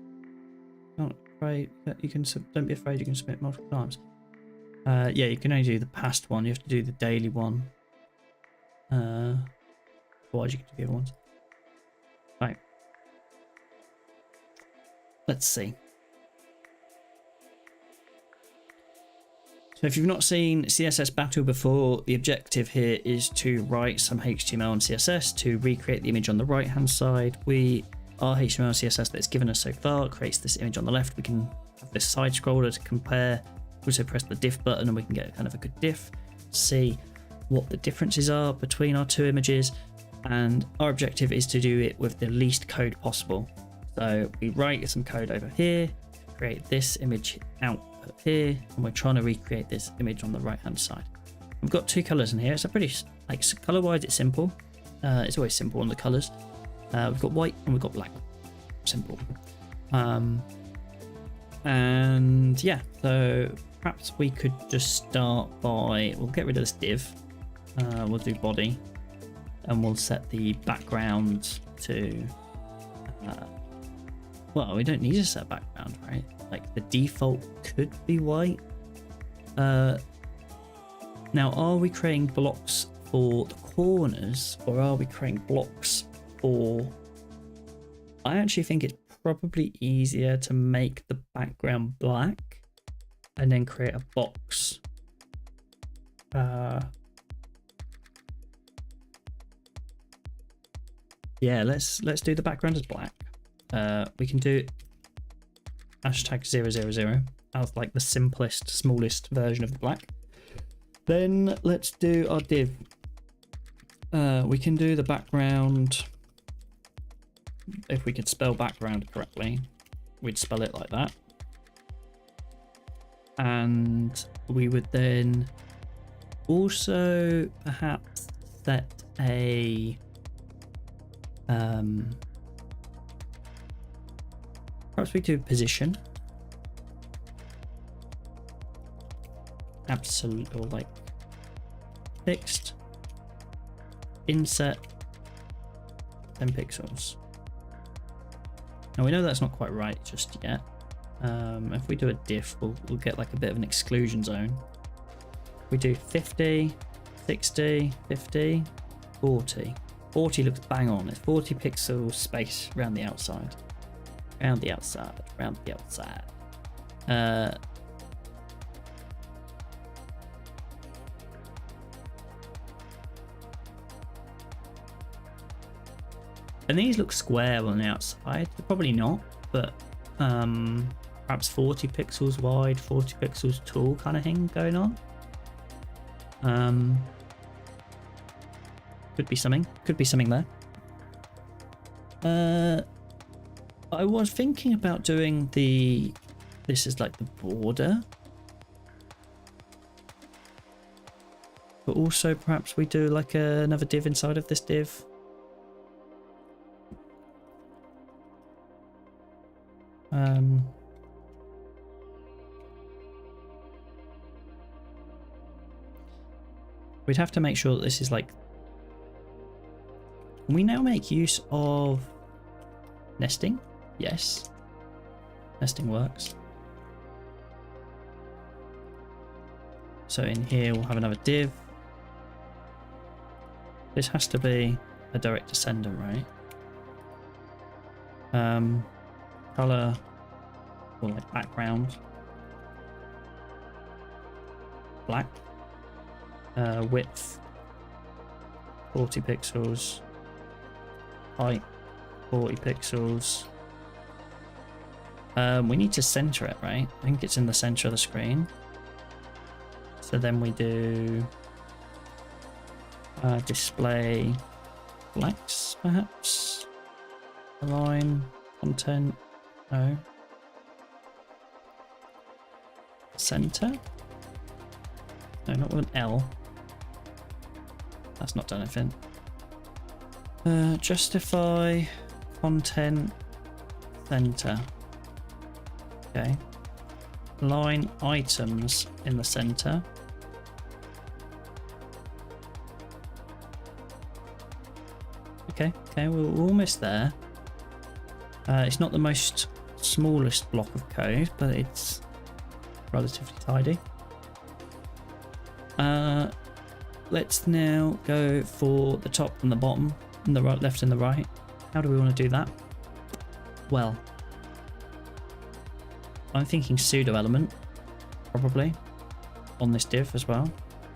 Don't afraid that you can. Don't be afraid. You can submit multiple times. Yeah, you can only do the past one. You have to do the daily one. Otherwise, you can do the other ones. Right. Let's see. So if you've not seen CSS Battle before, the objective here is to write some HTML and CSS to recreate the image on the right hand side. Our HTML and CSS that's given us so far creates this image on the left. We can have this side scroller to compare. Also press the diff button and we can get kind of a good diff, see what the differences are between our two images. And our objective is to do it with the least code possible. So we write some code over here, create this image output here, and we're trying to recreate this image on the right hand side. We've got two colors in here. It's a pretty, like, color wise it's simple. It's always simple on the colors. We've got white and we've got black. Simple. And yeah, so perhaps we could just start by, we'll get rid of this div. We'll do body and we'll set the background to well, we don't need to set background, right? Like the default could be white. Now, are we creating blocks for the corners or are we creating blocks for... I actually think it's probably easier to make the background black and then create a box. Yeah, let's do the background as black. We can do #000 as like the simplest, smallest version of the black. Then let's do our div. We can do the background. If we could spell background correctly, we'd spell it like that. And we would then also perhaps set a perhaps we do position. Absolute or like fixed. inset 10 pixels. Now we know that's not quite right just yet. If we do a diff, we'll get like a bit of an exclusion zone. We do 50, 60, 50, 40. 40 looks bang on. It's 40 pixels space around the outside. Around the outside, around the outside. And these look square on the outside. They're probably not, but perhaps 40 pixels wide, 40 pixels tall kind of thing going on. Could be something there. I was thinking about doing this is like the border, but also perhaps we do like another div inside of this div. We'd have to make sure that this is like, can we now make use of nesting? Yes, nesting works. So in here we'll have another div. This has to be a direct descendant, right? Color or like background black. Width 40 pixels, height 40 pixels. We need to center it, right? I think it's in the center of the screen. So then we do display blacks, perhaps. Align content. No. Center. No, not with an L. That's not done anything. Justify content center. Okay. Line items in the center. Okay, we're almost there. It's not the most smallest block of code, but it's relatively tidy. Let's now go for the top and the bottom, and the right, left and the right. How do we want to do that? Well, I'm thinking pseudo element, probably, on this div as well.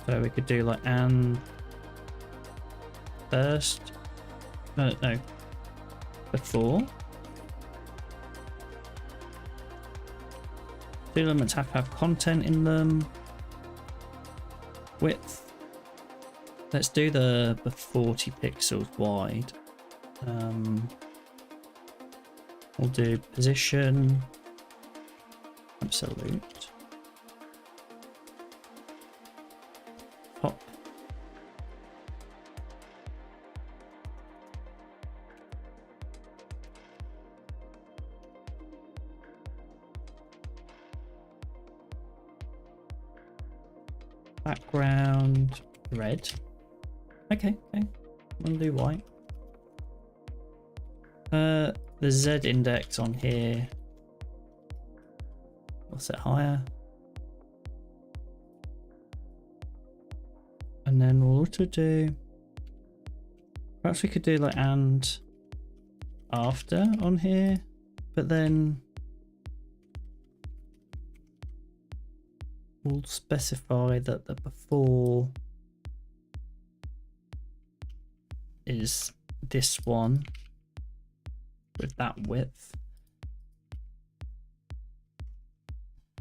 So we could do like and first, no, before. Pseudo elements have to have content in them. Width. Let's do the 40 pixels wide. We'll do position absolute. Top. Background red. Okay. We'll do white. The Z index on here, we'll set higher. And then we'll also do, perhaps we could do like and after on here, but then we'll specify that the before is this one with that width,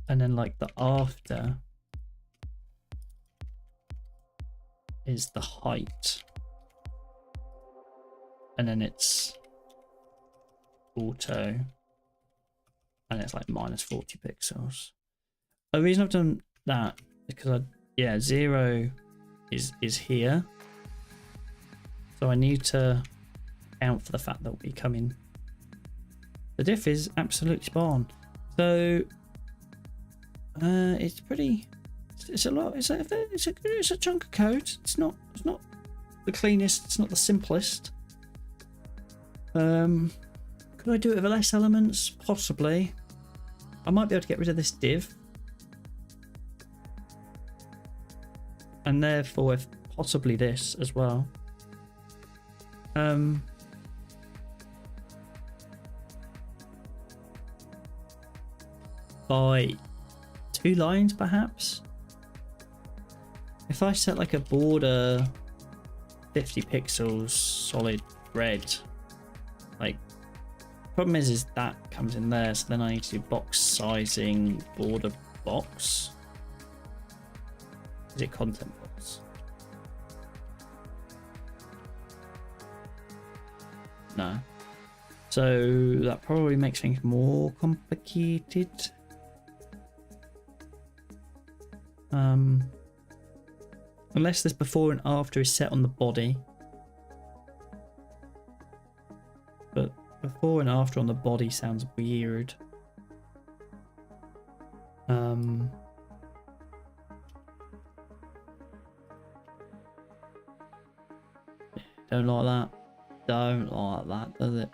and then like the after is the height, and then it's auto, and it's like minus 40 pixels. The reason I've done that is because zero is here. So I need to account for the fact that we come in. The diff is absolutely spot on. So it's pretty. It's a lot. It's a chunk of code. It's not the cleanest, it's not the simplest. Could I do it with less elements? Possibly. I might be able to get rid of this div. And therefore, if possibly this as well. By 2 lines, perhaps? If I set like a border 50 pixels solid red, like, problem is that comes in there, so then I need to do box sizing border box. Is it content box? No. So that probably makes things more complicated. Unless this before and after is set on the body. But before and after on the body sounds weird. Don't like that. Don't like that, does it?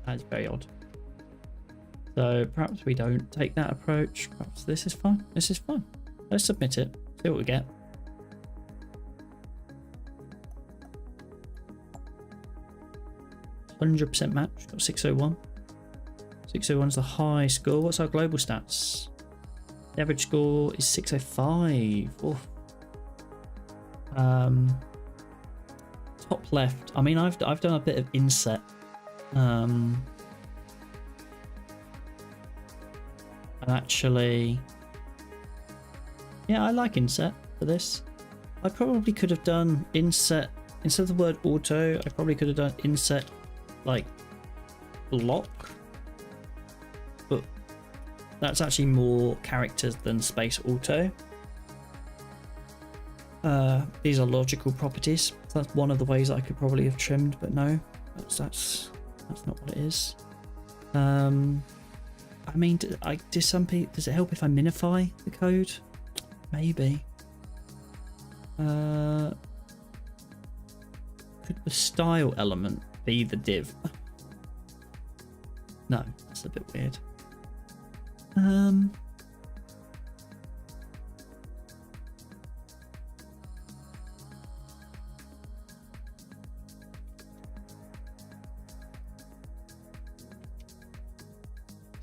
That's very odd. So perhaps we don't take that approach. Perhaps this is fine. This is fine. Let's submit it. See what we get. %100 match. Got 601. 601 is the high score. What's our global stats? The average score is 605. Oof. Top left. I mean, I've done a bit of inset. And actually, yeah, I like inset for this. I probably could have done inset instead of the word auto. I probably could have done inset like block, but that's actually more characters than space auto. These are logical properties. So that's one of the ways I could probably have trimmed, but no, that's not what it is. I mean, does it help if I minify the code? Maybe. Could the style element be the div? No, that's a bit weird.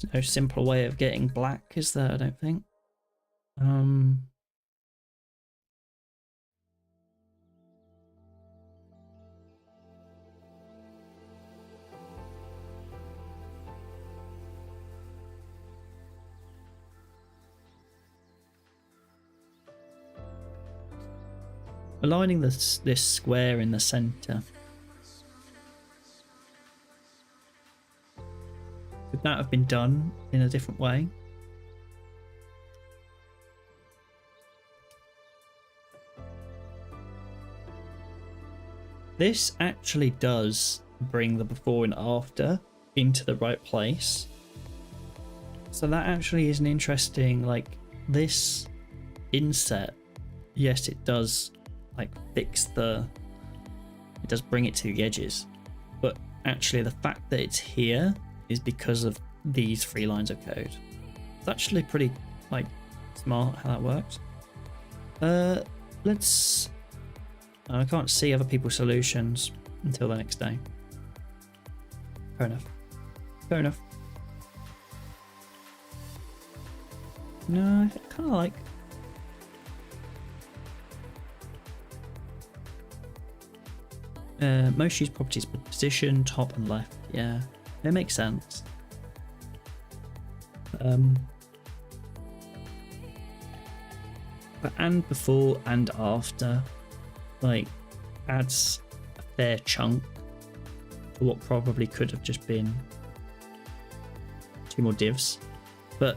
There's no simpler way of getting black, is there? I don't think. Aligning this square in the center. Could that have been done in a different way? This actually does bring the before and after into the right place. So that actually is an interesting, like, this inset. Yes, it does like fix it does bring it to the edges, but actually the fact that it's here is because of these 3 lines of code. It's actually pretty like smart how that works. I can't see other people's solutions until the next day. Fair enough. Fair enough. No, I kind of like. Most used properties with position, top and left. Yeah, it makes sense. But and before and after, like, adds a fair chunk to what probably could have just been 2 more divs. But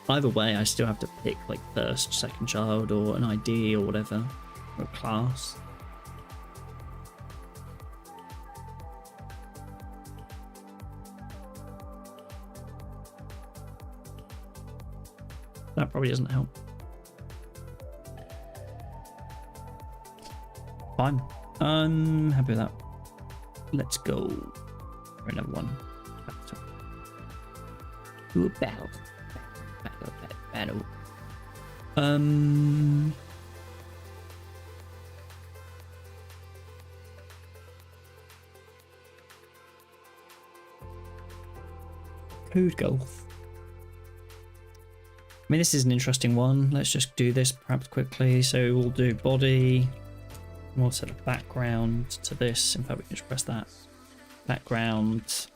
either way, I still have to pick like first, second child, or an ID or whatever, or a class. That probably doesn't help. Fine. I'm happy with that. Let's go for another one. Do a battle. Battle. Code golf. I mean, this is an interesting one. Let's just do this perhaps quickly. So we'll do body. We'll set a background to this. In fact, we can just press that. Background.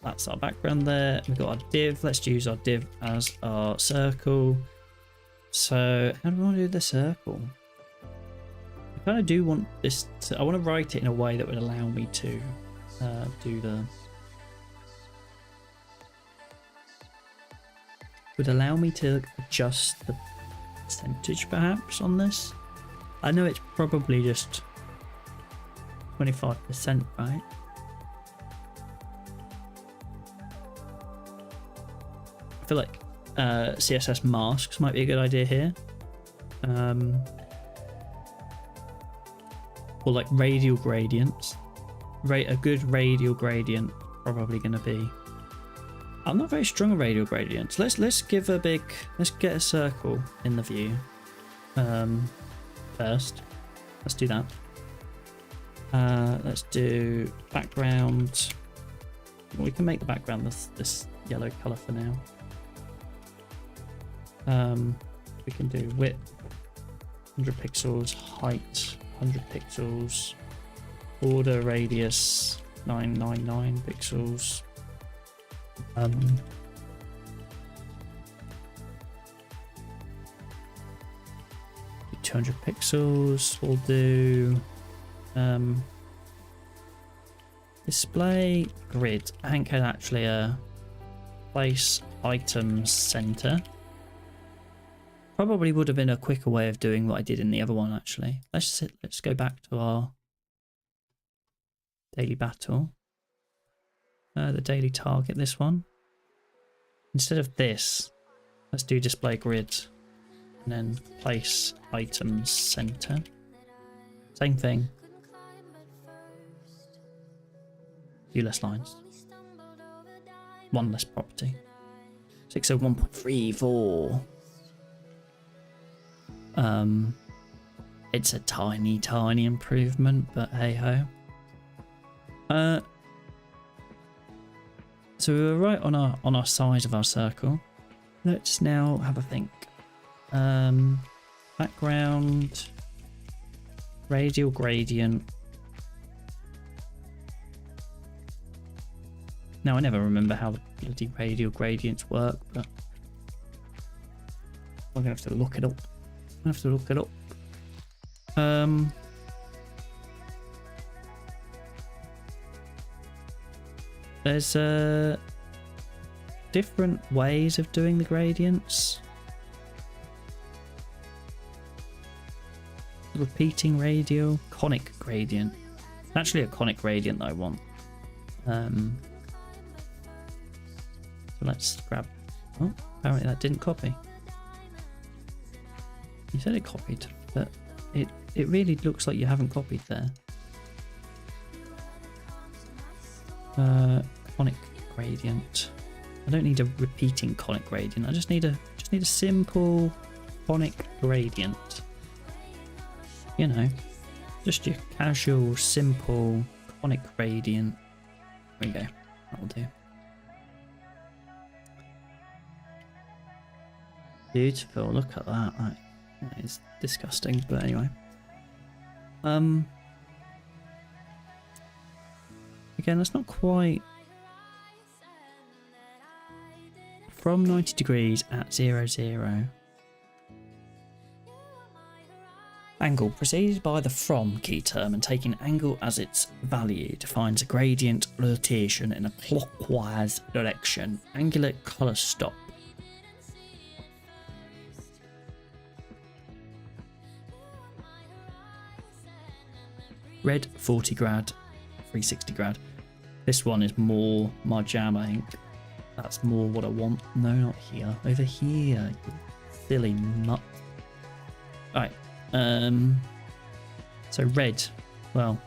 That's our background there. We've got our div. Let's use our div as our circle. So how do we want to do the circle? I kind of do want this to, I want to write it in a way that would allow me to do the... Would allow me to adjust the percentage perhaps on this. I know it's probably just 25%, right? I feel like CSS masks might be a good idea here. Or like radial gradients. A good radial gradient probably going to be... I'm not very strong at radial gradients. Let's get a circle in the view first. Let's do that. Let's do background. We can make the background this yellow color for now. We can do width 100 pixels, height 100 pixels, border radius 999 pixels. 200 pixels. We'll do display grid. I think it's actually a place items center. Probably would have been a quicker way of doing what I did in the other one. Actually, let's go back to our daily battle. The daily target, this one. Instead of this, let's do display grid and then place items center. Same thing. Few less lines. One less property. 601.34. It's a tiny improvement, but hey ho. So we were right on our size of our circle. Let's now have a think. Background, radial gradient. Now I never remember how the bloody radial gradients work, but I'm gonna have to look it up. There's different ways of doing the gradients. Repeating radial, conic gradient. Actually a conic gradient that I want. So let's grab... Oh, apparently that didn't copy. You said it copied, but it really looks like you haven't copied there. Conic gradient. I don't need a repeating conic gradient. I just need a simple conic gradient. You know, just your casual, simple conic gradient. There we go. That'll do. Beautiful. Look at that. That is disgusting. But anyway. Again, that's not quite from 90 degrees at 0, 0. Angle preceded by the from key term and taking angle as its value defines a gradient rotation in a clockwise direction. Angular color stop. Red 40 grad, 360 grad. This one is more my jam, I think. That's more what I want. No, not here. Over here, you silly mutt. Alright. So red, well,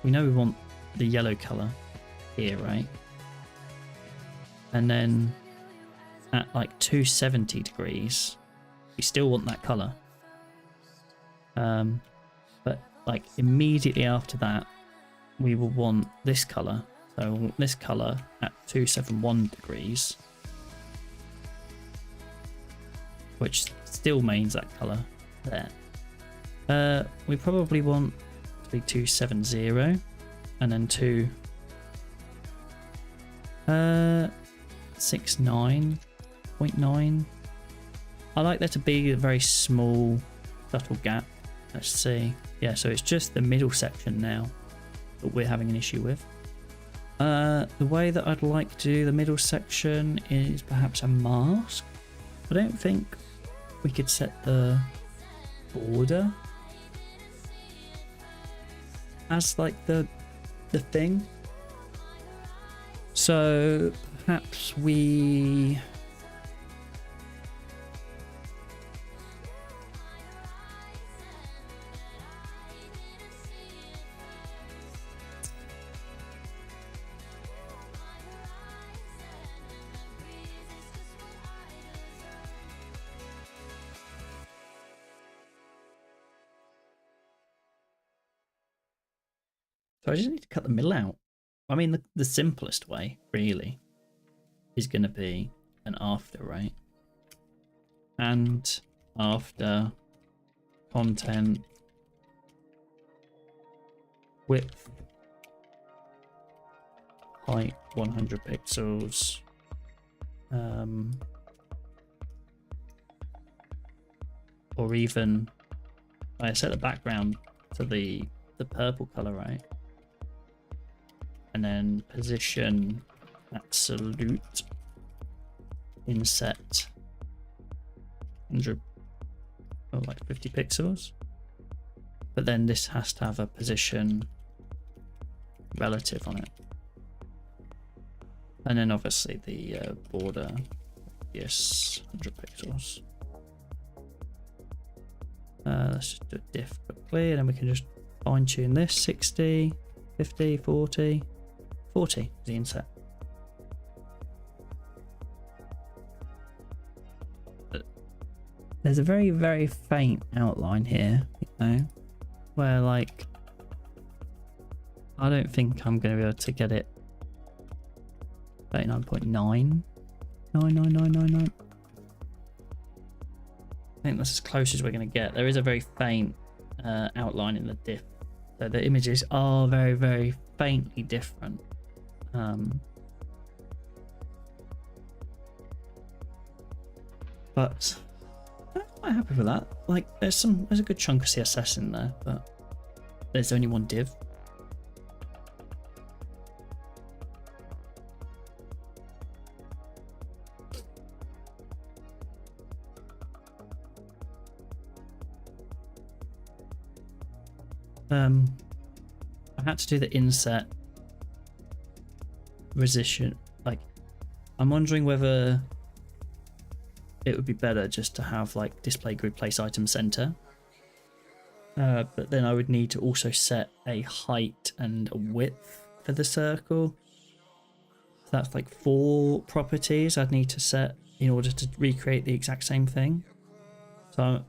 we know we want the yellow color here, right? And then at like 270 degrees, we still want that color. But like immediately after that, we will want this color. So we'll want this color at 271 degrees, which still means that color there. We probably want to be 270 and then 69.9. I like there to be a very small subtle gap. Let's see. Yeah, so it's just the middle section now that we're having an issue with. The way that I'd like to do the middle section is perhaps a mask. I don't think we could set the border as like the thing. So perhaps we So I just need to cut the middle out. I mean, the simplest way, really, is going to be an after, right? And after content width height 100 pixels. Or even I set the background to the purple color, right? And then position absolute inset 100 or like 50 pixels. But then this has to have a position relative on it. And then obviously the border, yes, 100 pixels. Let's just do a diff quickly, and then we can just fine tune this 60, 50, 40, 40 is the inset. There's a very, very faint outline here, you know, where like I don't think I'm going to be able to get it 39.9. I think that's as close as we're going to get. There is a very faint outline in the diff. So the images are very, very faintly different. But I'm quite happy with that. Like there's a good chunk of CSS in there, but there's only one div. I had to do the inset position. Like, I'm wondering whether it would be better just to have like display grid place item center. But then I would need to also set a height and a width for the circle. So that's like 4 properties I'd need to set in order to recreate the exact same thing. So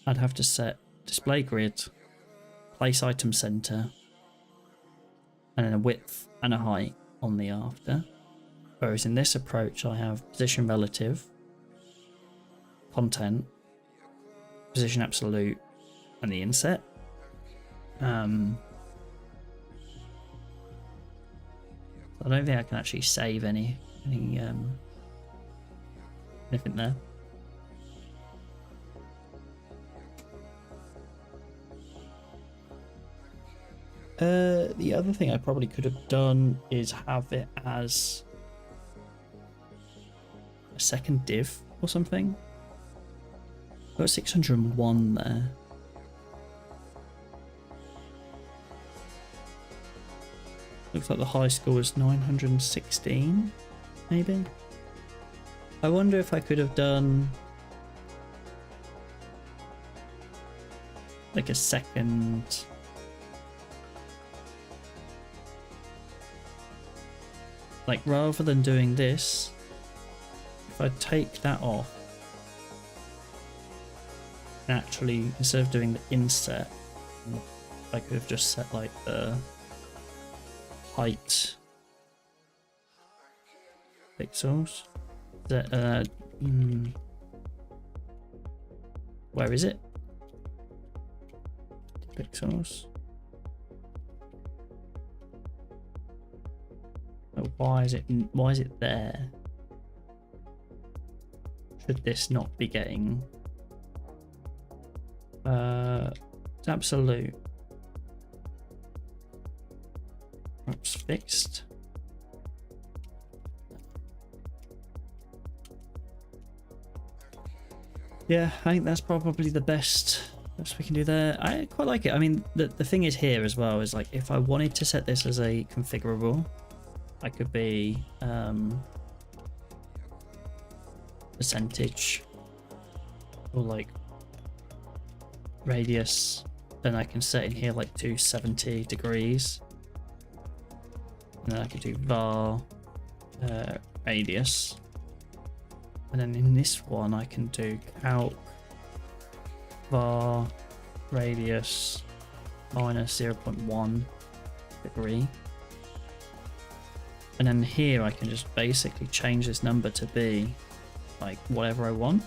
I'd have to set display grid, place item center, and then a width and a height on the after. Whereas in this approach I have position relative, content, position absolute, and the inset. I don't think I can actually save anything there. The other thing I probably could have done is have it as a second div or something. I've got 601 there. Looks like the high score was 916, maybe. I wonder if I could have done like a second like rather than doing this, if I take that off, and actually instead of doing the inset, I could have just set like the height pixels. Where is it? Pixels. Oh, why is it there? Should this not be getting it's absolute? Perhaps fixed. Yeah, I think that's probably the best we can do there. I quite like it. I mean, the thing is here as well is like if I wanted to set this as a configurable, I could be percentage or like radius. Then I can set in here like 270 degrees. And then I could do var radius. And then in this one I can do calc var radius minus 0.1 degree. And then here I can just basically change this number to be like whatever I want.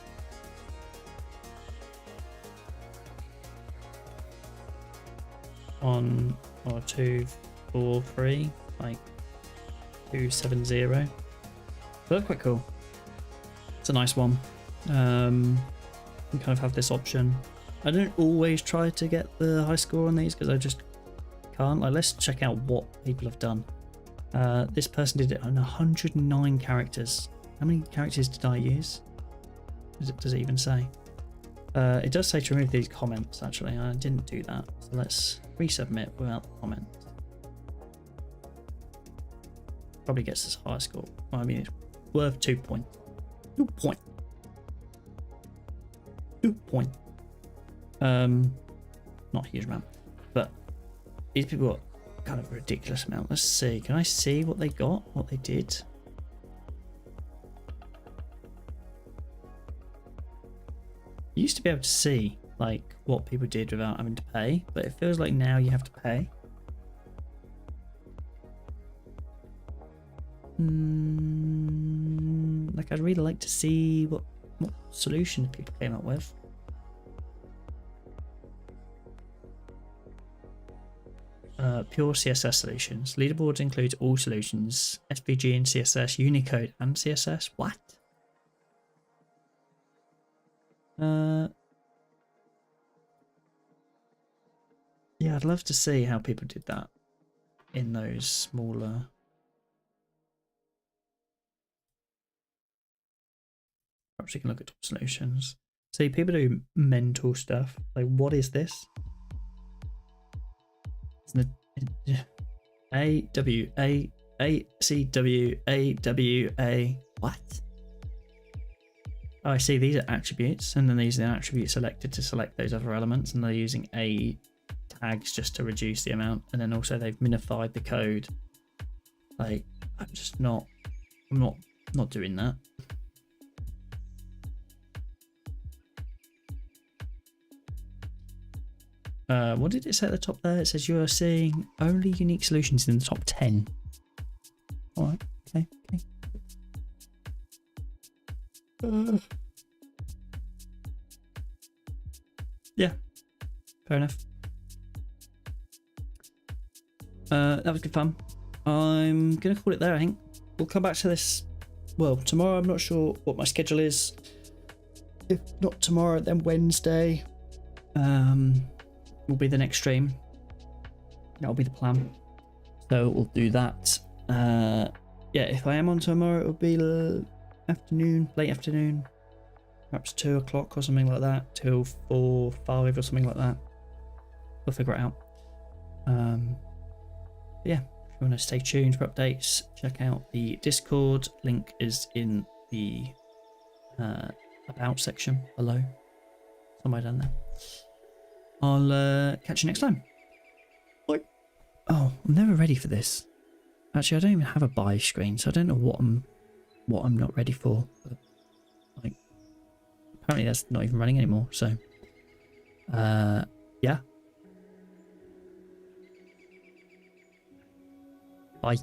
On or 243 like 270. So that's quite cool. It's a nice one. You kind of have this option. I don't always try to get the high score on these because I just can't. Like, let's check out what people have done. This person did it on 109 characters. How many characters did I use? Does it even say? It does say to remove these comments, actually. I didn't do that. So let's resubmit without the comment. Probably gets this high score. Well, I mean, it's worth 2 points. 2 point. 2 point. Not a huge amount. But these people got kind of a ridiculous amount. Let's see. Can I see what they got? What they did? You used to be able to see like what people did without having to pay, but it feels like now you have to pay. Like I'd really like to see what solutions people came up with. Pure CSS solutions. Leaderboards includes all solutions: SVG and CSS, Unicode and CSS. What? Yeah, I'd love to see how people did that in those smaller. Perhaps we can look at top solutions. See, people do mental stuff. Like, what is this? It's A-W-A-C-W-A-W-A. What? Oh, I see. These are attributes, and then these are the attributes selected to select those other elements, and they're using A tags just to reduce the amount, and then also they've minified the code. Like, I'm not doing that. What did it say at the top there? It says you are seeing only unique solutions in the top 10. Alright, okay. Yeah, fair enough. That was good fun. I'm going to call it there, I think. We'll come back to this, well, tomorrow. I'm not sure what my schedule is. If not tomorrow, then Wednesday. Will be the next stream. That'll be the plan. So we'll do that. Yeah, if I am on tomorrow, it'll be afternoon, late afternoon, perhaps 2 o'clock or something like that, till 4, 5 or something like that. We'll figure it out. Yeah, if you want to stay tuned for updates, check out the Discord. Link is in the about section below, somewhere down there. I'll catch you next time. Bye. Oh, I'm never ready for this. Actually, I don't even have a buy screen, so I don't know what I'm not ready for. But, like, apparently that's not even running anymore. So, yeah. Bye.